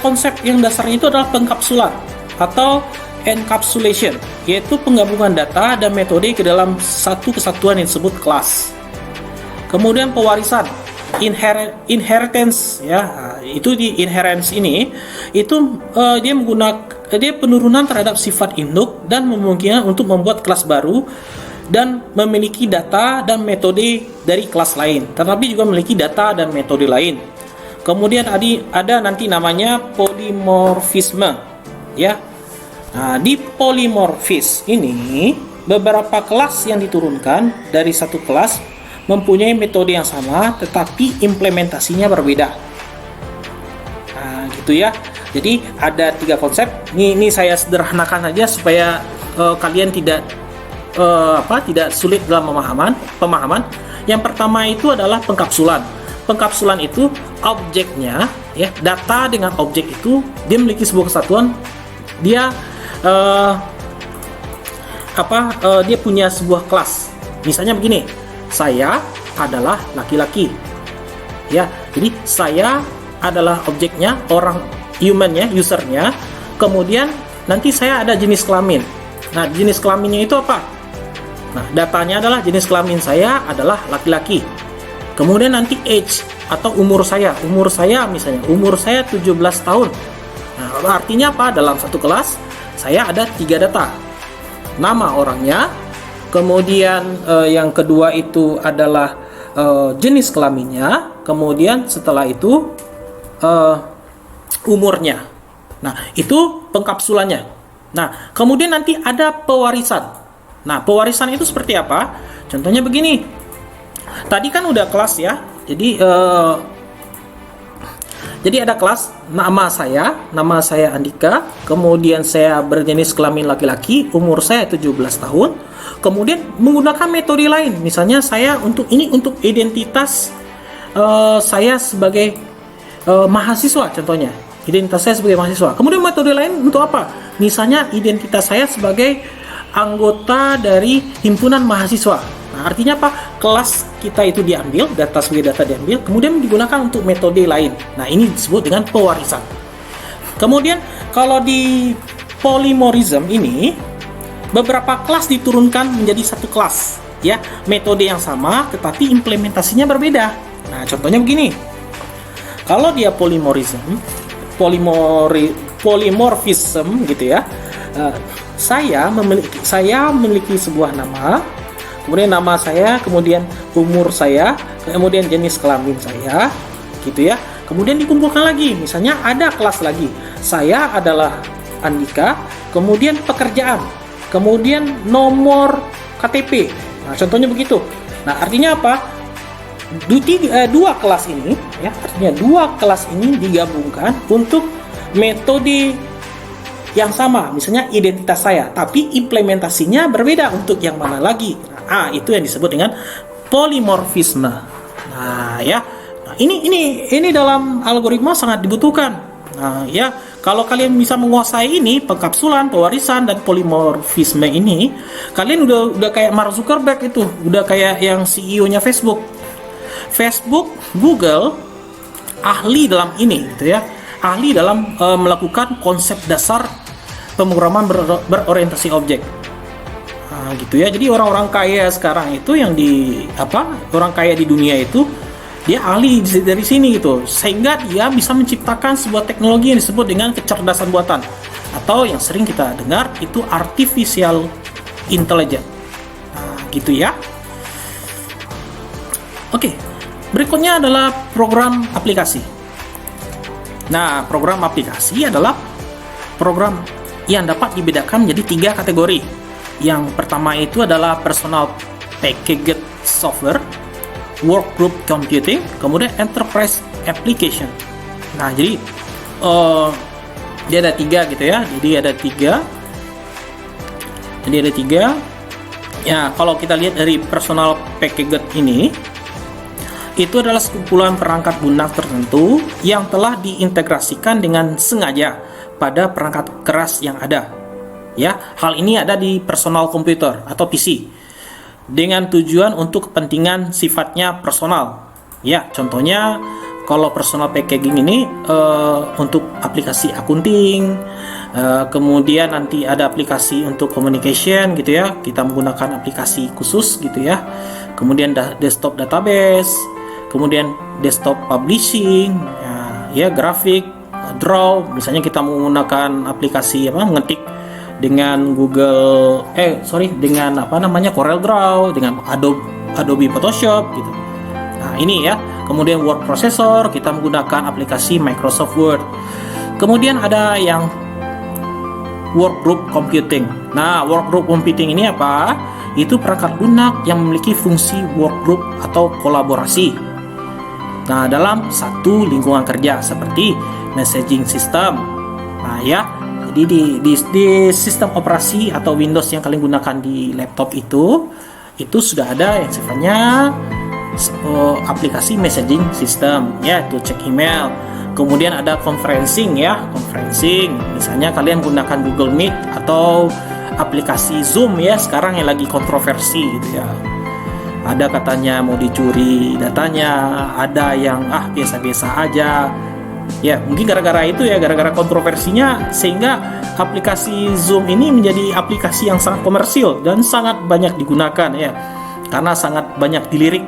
konsep yang dasarnya itu adalah pengkapsulan atau encapsulation, yaitu penggabungan data dan metode ke dalam satu kesatuan yang disebut kelas. Kemudian pewarisan, inheritance ya, itu di inheritance ini itu dia penurunan terhadap sifat induk dan memungkinkan untuk membuat kelas baru dan memiliki data dan metode dari kelas lain, tetapi juga memiliki data dan metode lain. Kemudian ada nanti namanya polymorphisme ya. Nah, di polymorphisme ini beberapa kelas yang diturunkan dari satu kelas mempunyai metode yang sama tetapi implementasinya berbeda. Nah, gitu ya. Jadi ada 3 konsep. Ini saya sederhanakan saja supaya kalian tidak sulit dalam pemahaman. Yang pertama itu adalah pengkapsulan. Pengkapsulan itu objeknya ya, data dengan objek itu dia memiliki sebuah kesatuan. Dia dia punya sebuah kelas. Misalnya begini, saya adalah laki-laki ya, jadi saya adalah objeknya, orang humannya, usernya. Kemudian nanti saya ada jenis kelamin. Nah, jenis kelaminnya itu apa? Nah, datanya adalah jenis kelamin saya adalah laki-laki. Kemudian nanti age atau umur saya misalnya umur saya 17 tahun. Nah, artinya apa? Dalam satu kelas saya ada 3 data, nama orangnya, kemudian yang kedua itu adalah jenis kelaminnya, kemudian setelah itu umurnya. Nah, itu pengkapsulannya. Nah, kemudian nanti ada pewarisan. Nah, pewarisan itu seperti apa? Contohnya begini. Tadi kan udah kelas ya. Jadi ada kelas, nama saya Andika, kemudian saya berjenis kelamin laki-laki, umur saya 17 tahun. Kemudian menggunakan metode lain, misalnya saya untuk identitas saya sebagai mahasiswa contohnya. Identitas saya sebagai mahasiswa. Kemudian metode lain untuk apa? Misalnya identitas saya sebagai anggota dari himpunan mahasiswa. Nah, artinya apa? Kelas kita itu diambil, data sebagai data diambil, kemudian digunakan untuk metode lain. Nah, ini disebut dengan pewarisan. Kemudian kalau di polymorphism ini, beberapa kelas diturunkan menjadi satu kelas, ya, metode yang sama, tetapi implementasinya berbeda. Nah, contohnya begini. Kalau dia polymorphism gitu ya, saya memiliki sebuah nama, kemudian nama saya, kemudian umur saya, kemudian jenis kelamin saya, gitu ya. Kemudian dikumpulkan lagi, misalnya ada kelas lagi, saya adalah Andika, kemudian pekerjaan, kemudian nomor KTP. Nah, contohnya begitu. Nah, artinya apa? Dua kelas ini, ya, artinya dua kelas ini digabungkan untuk metode yang sama, misalnya identitas saya, tapi implementasinya berbeda untuk yang mana lagi. Nah, itu yang disebut dengan polymorphisme. Nah, ya. Nah, ini dalam algoritma sangat dibutuhkan. Nah, ya, kalau kalian bisa menguasai ini, pengkapsulan, pewarisan, dan polymorphisme ini, kalian udah kayak Mark Zuckerberg itu, udah kayak yang CEO-nya Facebook, Google, ahli dalam ini, gitu ya, ahli dalam melakukan konsep dasar pemrograman berorientasi objek. Nah, gitu ya. Jadi orang-orang kaya sekarang itu orang kaya di dunia itu dia ahli dari sini gitu, sehingga dia bisa menciptakan sebuah teknologi yang disebut dengan kecerdasan buatan, atau yang sering kita dengar itu artificial intelligence. Nah, gitu ya. Oke, berikutnya adalah program aplikasi. Nah, program aplikasi adalah program yang dapat dibedakan menjadi 3 kategori. Yang pertama itu adalah personal packaged software, workgroup computing, kemudian enterprise application. Nah, jadi dia ada 3 gitu ya. Jadi ada tiga. Ya, kalau kita lihat dari personal packaged ini, itu adalah sekumpulan perangkat lunak tertentu yang telah diintegrasikan dengan sengaja pada perangkat keras yang ada. Ya, hal ini ada di personal komputer atau PC dengan tujuan untuk kepentingan sifatnya personal. Ya, contohnya kalau personal packaging ini untuk aplikasi akunting, kemudian nanti ada aplikasi untuk communication gitu ya. Kita menggunakan aplikasi khusus gitu ya. Kemudian desktop database, kemudian desktop publishing, ya grafik, draw. Misalnya kita menggunakan aplikasi ngetik dengan Corel Draw, dengan Adobe Photoshop gitu. Nah, ini ya. Kemudian word processor, kita menggunakan aplikasi Microsoft Word. Kemudian ada yang workgroup computing. Nah, workgroup computing ini apa? Itu perangkat lunak yang memiliki fungsi workgroup atau kolaborasi. Nah, dalam satu lingkungan kerja seperti messaging system. Nah, ya. Jadi di sistem operasi atau Windows yang kalian gunakan di laptop itu sudah ada yang sifatnya aplikasi messaging system, ya, itu cek email. Kemudian ada conferencing. Misalnya kalian gunakan Google Meet atau aplikasi Zoom ya, sekarang yang lagi kontroversi gitu ya. Ada katanya mau dicuri datanya, ada yang biasa-biasa aja. Ya, mungkin gara-gara itu ya, gara-gara kontroversinya, sehingga aplikasi Zoom ini menjadi aplikasi yang sangat komersil dan sangat banyak digunakan ya, karena sangat banyak dilirik.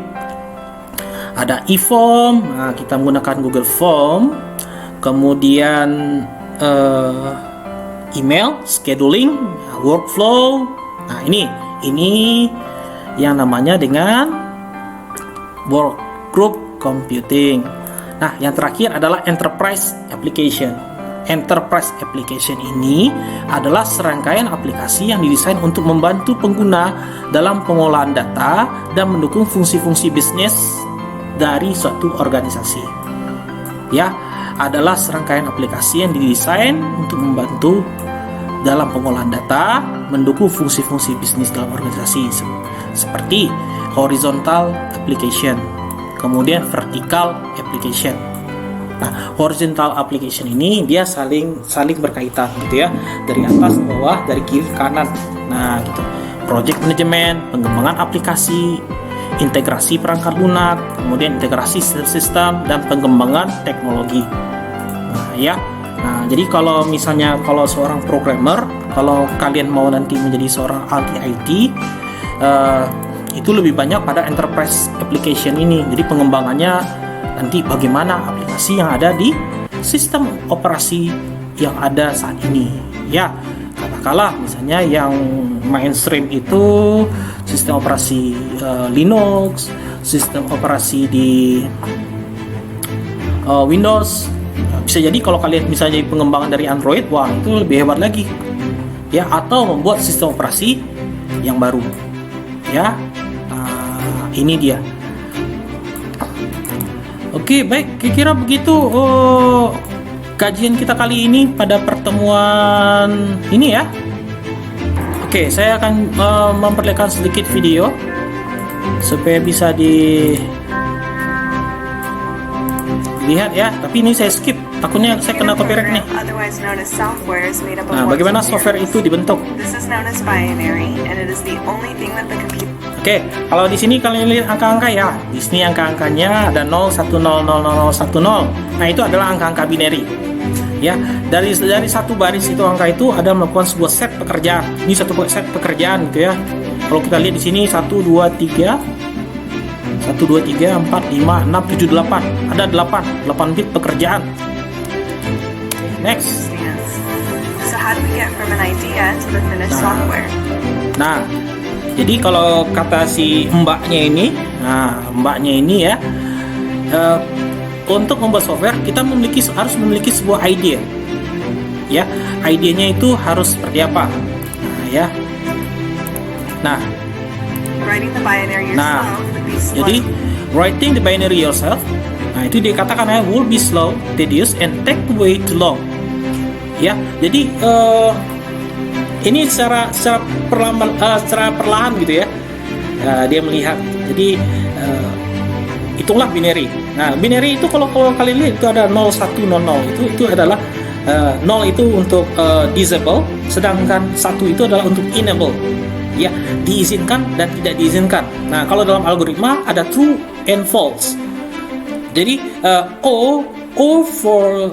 Ada e-form, nah, kita menggunakan Google Form, kemudian email, scheduling, workflow. Nah, ini yang namanya dengan workgroup computing. Nah, yang terakhir adalah enterprise application. Enterprise Application ini adalah serangkaian aplikasi yang didesain untuk membantu pengguna dalam pengolahan data dan mendukung fungsi-fungsi bisnis dari suatu organisasi. Ya, adalah serangkaian aplikasi yang didesain untuk membantu dalam pengolahan data, mendukung fungsi-fungsi bisnis dalam organisasi seperti horizontal application, kemudian vertical application. Nah, horizontal application ini dia saling berkaitan gitu ya, dari atas ke bawah, dari kiri ke kanan. Nah, gitu. Project management, pengembangan aplikasi, integrasi perangkat lunak, kemudian integrasi sistem dan pengembangan teknologi. Nah, ya. Nah, jadi kalau misalnya kalau seorang programmer, kalau kalian mau nanti menjadi seorang ahli IT, itu lebih banyak pada enterprise application ini. Jadi pengembangannya nanti bagaimana aplikasi yang ada di sistem operasi yang ada saat ini. Ya, katakanlah misalnya yang mainstream itu sistem operasi Linux, sistem operasi di Windows. Bisa jadi kalau kalian misalnya jadi pengembangan dari Android, wah itu lebih hebat lagi. Ya, atau membuat sistem operasi yang baru. Ya, ini dia. Oke, baik, kira-kira begitu kajian kita kali ini pada pertemuan ini ya. Oke, saya akan memperlihatkan sedikit video supaya bisa dilihat ya. Tapi ini saya skip, takutnya saya kena copyright nih. Nah, bagaimana software itu dibentuk? Oke, kalau di sini kalian lihat angka-angka ya. Di sini angka-angkanya ada 0, 1, 0, 0, 0, 1, 0. Nah, itu adalah angka-angka binary. Ya, dari satu baris itu angka itu ada melakukan sebuah set pekerjaan. Ini satu set pekerjaan gitu ya. Kalau kita lihat di sini 1 2 3 4 5 6 7 8. Ada 8 bit pekerjaan. Next. So how do we get from an idea to the finished software? Nah, jadi kalau kata si mbaknya ini ya, untuk membuat software kita harus memiliki sebuah ide. Ya, idenya itu harus seperti apa? Nah, ya. Writing the binary yourself would be slow. Jadi writing the binary yourself, nah itu dikatakan will be slow, tedious, and take way too long. Ya, jadi ini secara perlahan gitu ya. Dia melihat. Jadi itulah binary. Nah, binary itu kalau kalian lihat itu ada 0 1 0 0. Itu adalah 0 itu untuk disable, sedangkan 1 itu adalah untuk enable. Ya, diizinkan dan tidak diizinkan. Nah, kalau dalam algoritma ada true and false. Jadi O for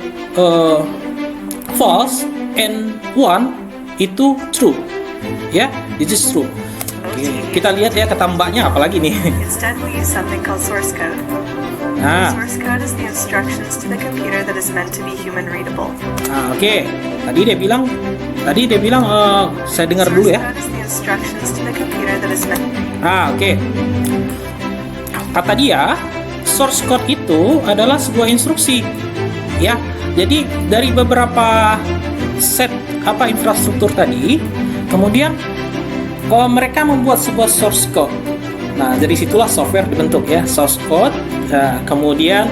false and 1 itu true. Ya, this is true. Oke, kita lihat ya kata mbaknya apalagi nih. Instead we use something called source code. Nah, Source code is the instructions to the computer that is meant to be human readable. nah oke. Tadi dia bilang saya dengar dulu ya. Source code is the instructions to the computer that is meant. Oke. Kata dia, source code itu adalah sebuah instruksi. Ya. Jadi dari beberapa set infrastruktur tadi, kemudian mereka membuat sebuah source code. Nah, dari situlah software dibentuk ya, source code. Kemudian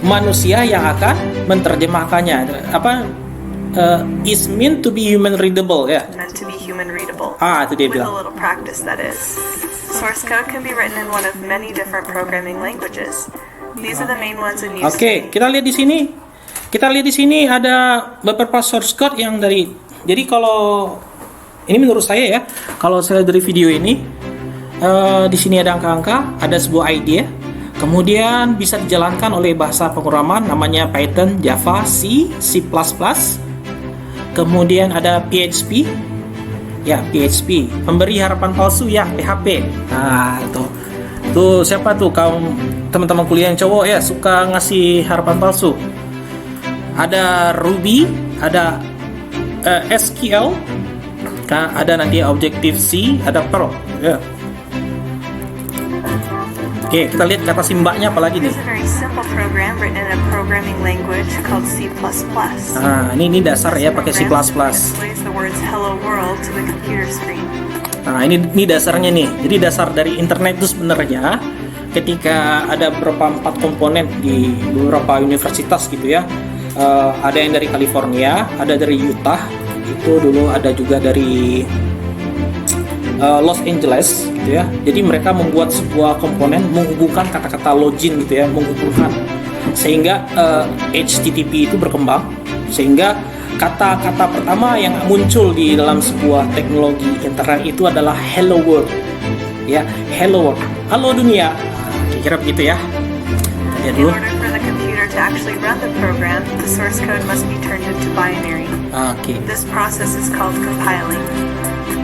manusia yang akan menerjemahkannya. Is meant to be human readable ya. Meant to be human readable. Itu dia With a bilang. little practice, that is. Source code can be written in one of many different programming languages. These are the main ones in use. Oke, kita lihat di sini. Kita lihat di sini ada beberapa source code yang dari. Jadi kalau ini menurut saya ya, kalau saya dari video ini, di sini ada angka-angka, ada sebuah idea, kemudian bisa dijalankan oleh bahasa pemrograman namanya Python, Java, C, C++, kemudian ada PHP, ya PHP, pemberi harapan palsu ya PHP. Nah tuh siapa tuh kaum teman-teman kuliah yang cowok ya suka ngasih harapan palsu. Ada Ruby, ada SQL, ada nanti Objective C, ada Perl ya. Oke, kita lihat kata simbaknya apalagi nih. Here's a very simple program written in a programming language called C++. Nah, ini dasar ya pakai C++. Displays the words hello world to the computer screen. Nah, ini dasarnya nih. Jadi dasar dari internet itu sebenarnya ketika ada beberapa 4 komponen di beberapa universitas gitu ya. Ada yang dari California, ada dari Utah, itu dulu ada juga dari Los Angeles gitu ya. Jadi mereka membuat sebuah komponen menghubungkan kata-kata login gitu ya, menghubungkan sehingga HTTP itu berkembang, sehingga kata-kata pertama yang muncul di dalam sebuah teknologi internet itu adalah hello world. Ya, hello world. Halo dunia. Kira-kira begitu ya. Kita lihat In dulu. order for the computer to actually run the program, the source code must be turned into binary. Oke. This process is called compiling.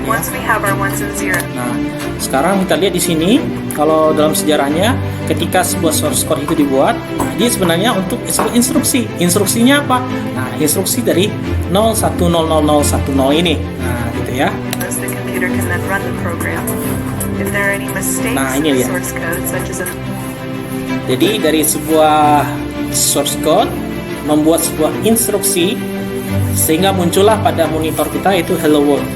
Once we have our ones and zeros, Nah, sekarang kita lihat di sini kalau dalam sejarahnya ketika sebuah source code itu dibuat, dia sebenarnya untuk instruksi. Instruksinya apa? Nah, instruksi dari 010010 ini. Nah, gitu ya. the computer can then run the program. If there are any mistakes Nah, in ini the dia. source code, such as a Jadi dari sebuah source code membuat sebuah instruksi sehingga muncullah pada monitor kita itu hello world.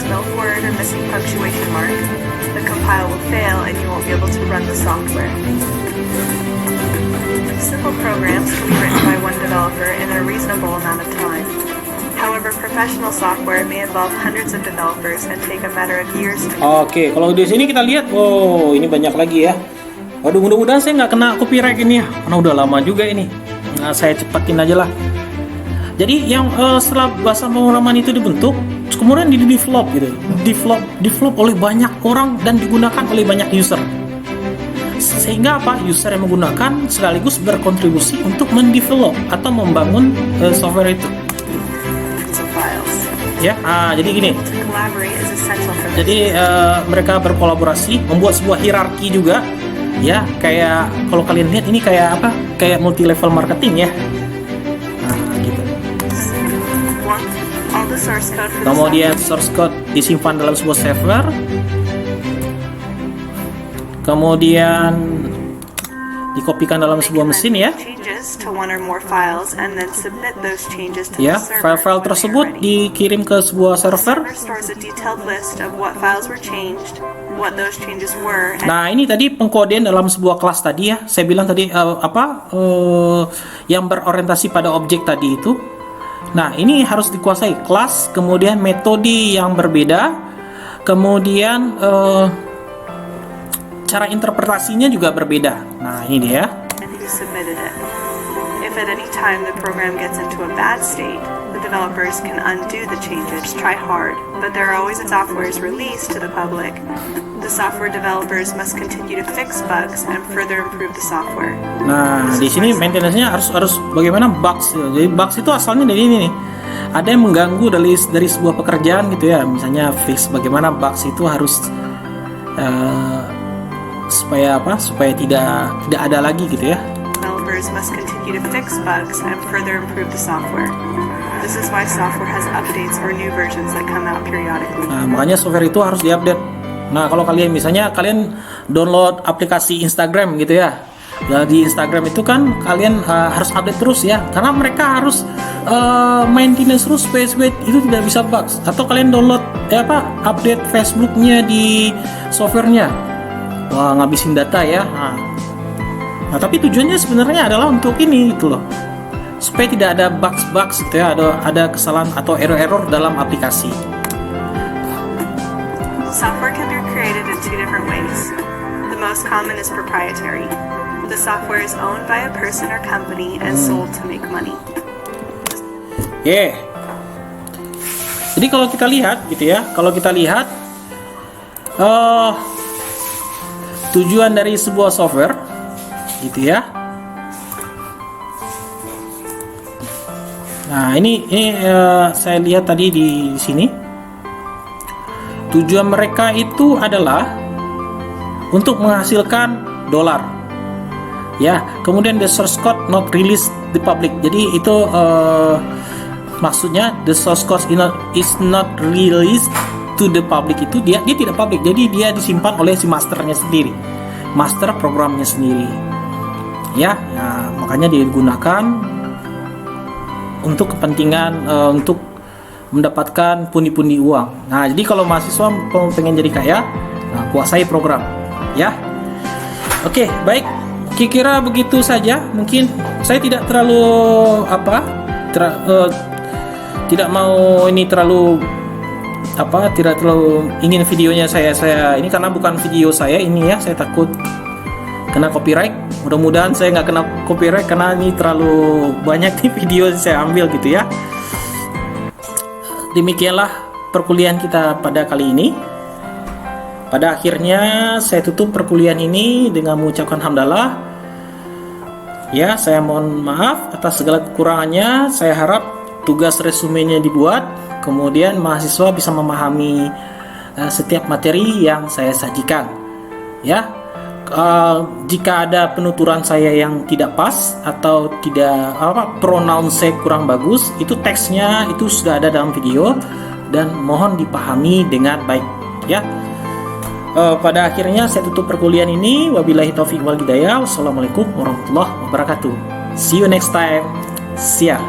spelled word or missing punctuation mark, the compile will fail and you won't be able to run the software. Simple programs can be written by one developer in a reasonable amount of time. However, professional software may involve hundreds of developers and take a matter of years to Oke, kalau di sini kita lihat, oh ini banyak lagi ya. Waduh, mudah-mudahan saya nggak kena copyright ini ya, karena udah lama juga ini. Nah, saya cepatin aja lah. Jadi yang setelah bahasa pemrograman itu dibentuk, kemudian di develop gitu, develop oleh banyak orang dan digunakan oleh banyak user. Sehingga apa? User yang menggunakan sekaligus berkontribusi untuk mendevelop atau membangun software itu. files. Ya, jadi gini. To collaborate is essential for this. Jadi mereka berkolaborasi, membuat sebuah hierarki juga, ya kayak kalau kalian lihat ini kayak apa? Kayak multi level marketing ya. Nah, gitu. One, all the source code for the Kemudian source code disimpan dalam sebuah server. Kemudian dikopikan dalam sebuah mesin ya. changes to one or more files and then submit those changes to Ya, the server file-file when they are tersebut ready. dikirim ke sebuah server. Server stores a detailed list of what files were changed, what those changes were, and Nah, ini tadi pengkodean dalam sebuah kelas tadi ya. Saya bilang tadi yang berorientasi pada objek tadi itu. Nah, ini harus dikuasai kelas, kemudian metode yang berbeda, kemudian cara interpretasinya juga berbeda. Nah, ini dia. who submitted it. If at any time the program gets into a bad state, the developers can undo the changes, try hard, but there are always software is released to the public. The software developers must continue to fix bugs and further improve the software. Nah, di sini maintenance-nya harus bagaimana bugs. Jadi bugs itu asalnya dari ini nih. Ada yang mengganggu dari sebuah pekerjaan gitu ya. Misalnya fix bagaimana bugs itu harus supaya tidak ada lagi gitu ya. Developers must continue to fix bugs and further improve the software. This is why software has updates or new versions that come out periodically. Nah, makanya software itu harus diupdate. Nah, kalau kalian download aplikasi Instagram gitu ya. Nah, di Instagram itu kan kalian harus update terus ya, karena mereka harus maintenance terus supaya itu tidak bisa bugs. Atau kalian download update Facebooknya di softwarenya. Wah, ngabisin data ya. Nah, tapi tujuannya sebenarnya adalah untuk ini itu loh, supaya tidak ada bugs gitu ya, ada kesalahan atau error dalam aplikasi. Software can be created in two different ways. The most common is proprietary. The software is owned by a person or company and sold to make money. Jadi kalau kita lihat gitu ya, tujuan dari sebuah software gitu ya. Nah, ini saya lihat tadi di sini. Tujuan mereka itu adalah untuk menghasilkan dolar. Ya, kemudian the source code not released the public. Jadi itu maksudnya the source code is not released to the public, itu dia tidak public. Jadi dia disimpan oleh si masternya sendiri. master programnya sendiri. Ya, makanya digunakan untuk kepentingan untuk mendapatkan pundi-pundi uang. Nah, jadi kalau mahasiswa pengen jadi kaya, kuasai program, ya. Oke, baik. Kira-kira begitu saja. Mungkin saya tidak terlalu tidak mau ini terlalu tidak terlalu ingin videonya saya ini, karena bukan video saya ini ya. Saya takut kena copyright. Mudah-mudahan saya nggak kena copyright, karena ini terlalu banyak nih video yang saya ambil gitu ya. Demikianlah perkuliahan kita pada kali ini. Pada akhirnya saya tutup perkuliahan ini dengan mengucapkan hamdalah. Ya, saya mohon maaf atas segala kekurangannya. Saya harap tugas resumenya dibuat, kemudian mahasiswa bisa memahami setiap materi yang saya sajikan. Ya, jika ada penuturan saya yang tidak pas atau tidak pronoun saya kurang bagus, itu teksnya itu sudah ada dalam video dan mohon dipahami dengan baik. Ya. Pada akhirnya saya tutup perkuliahan ini. Wabillahi taufiq wal hidayah. Wassalamualaikum warahmatullahi wabarakatuh. See you next time. See ya.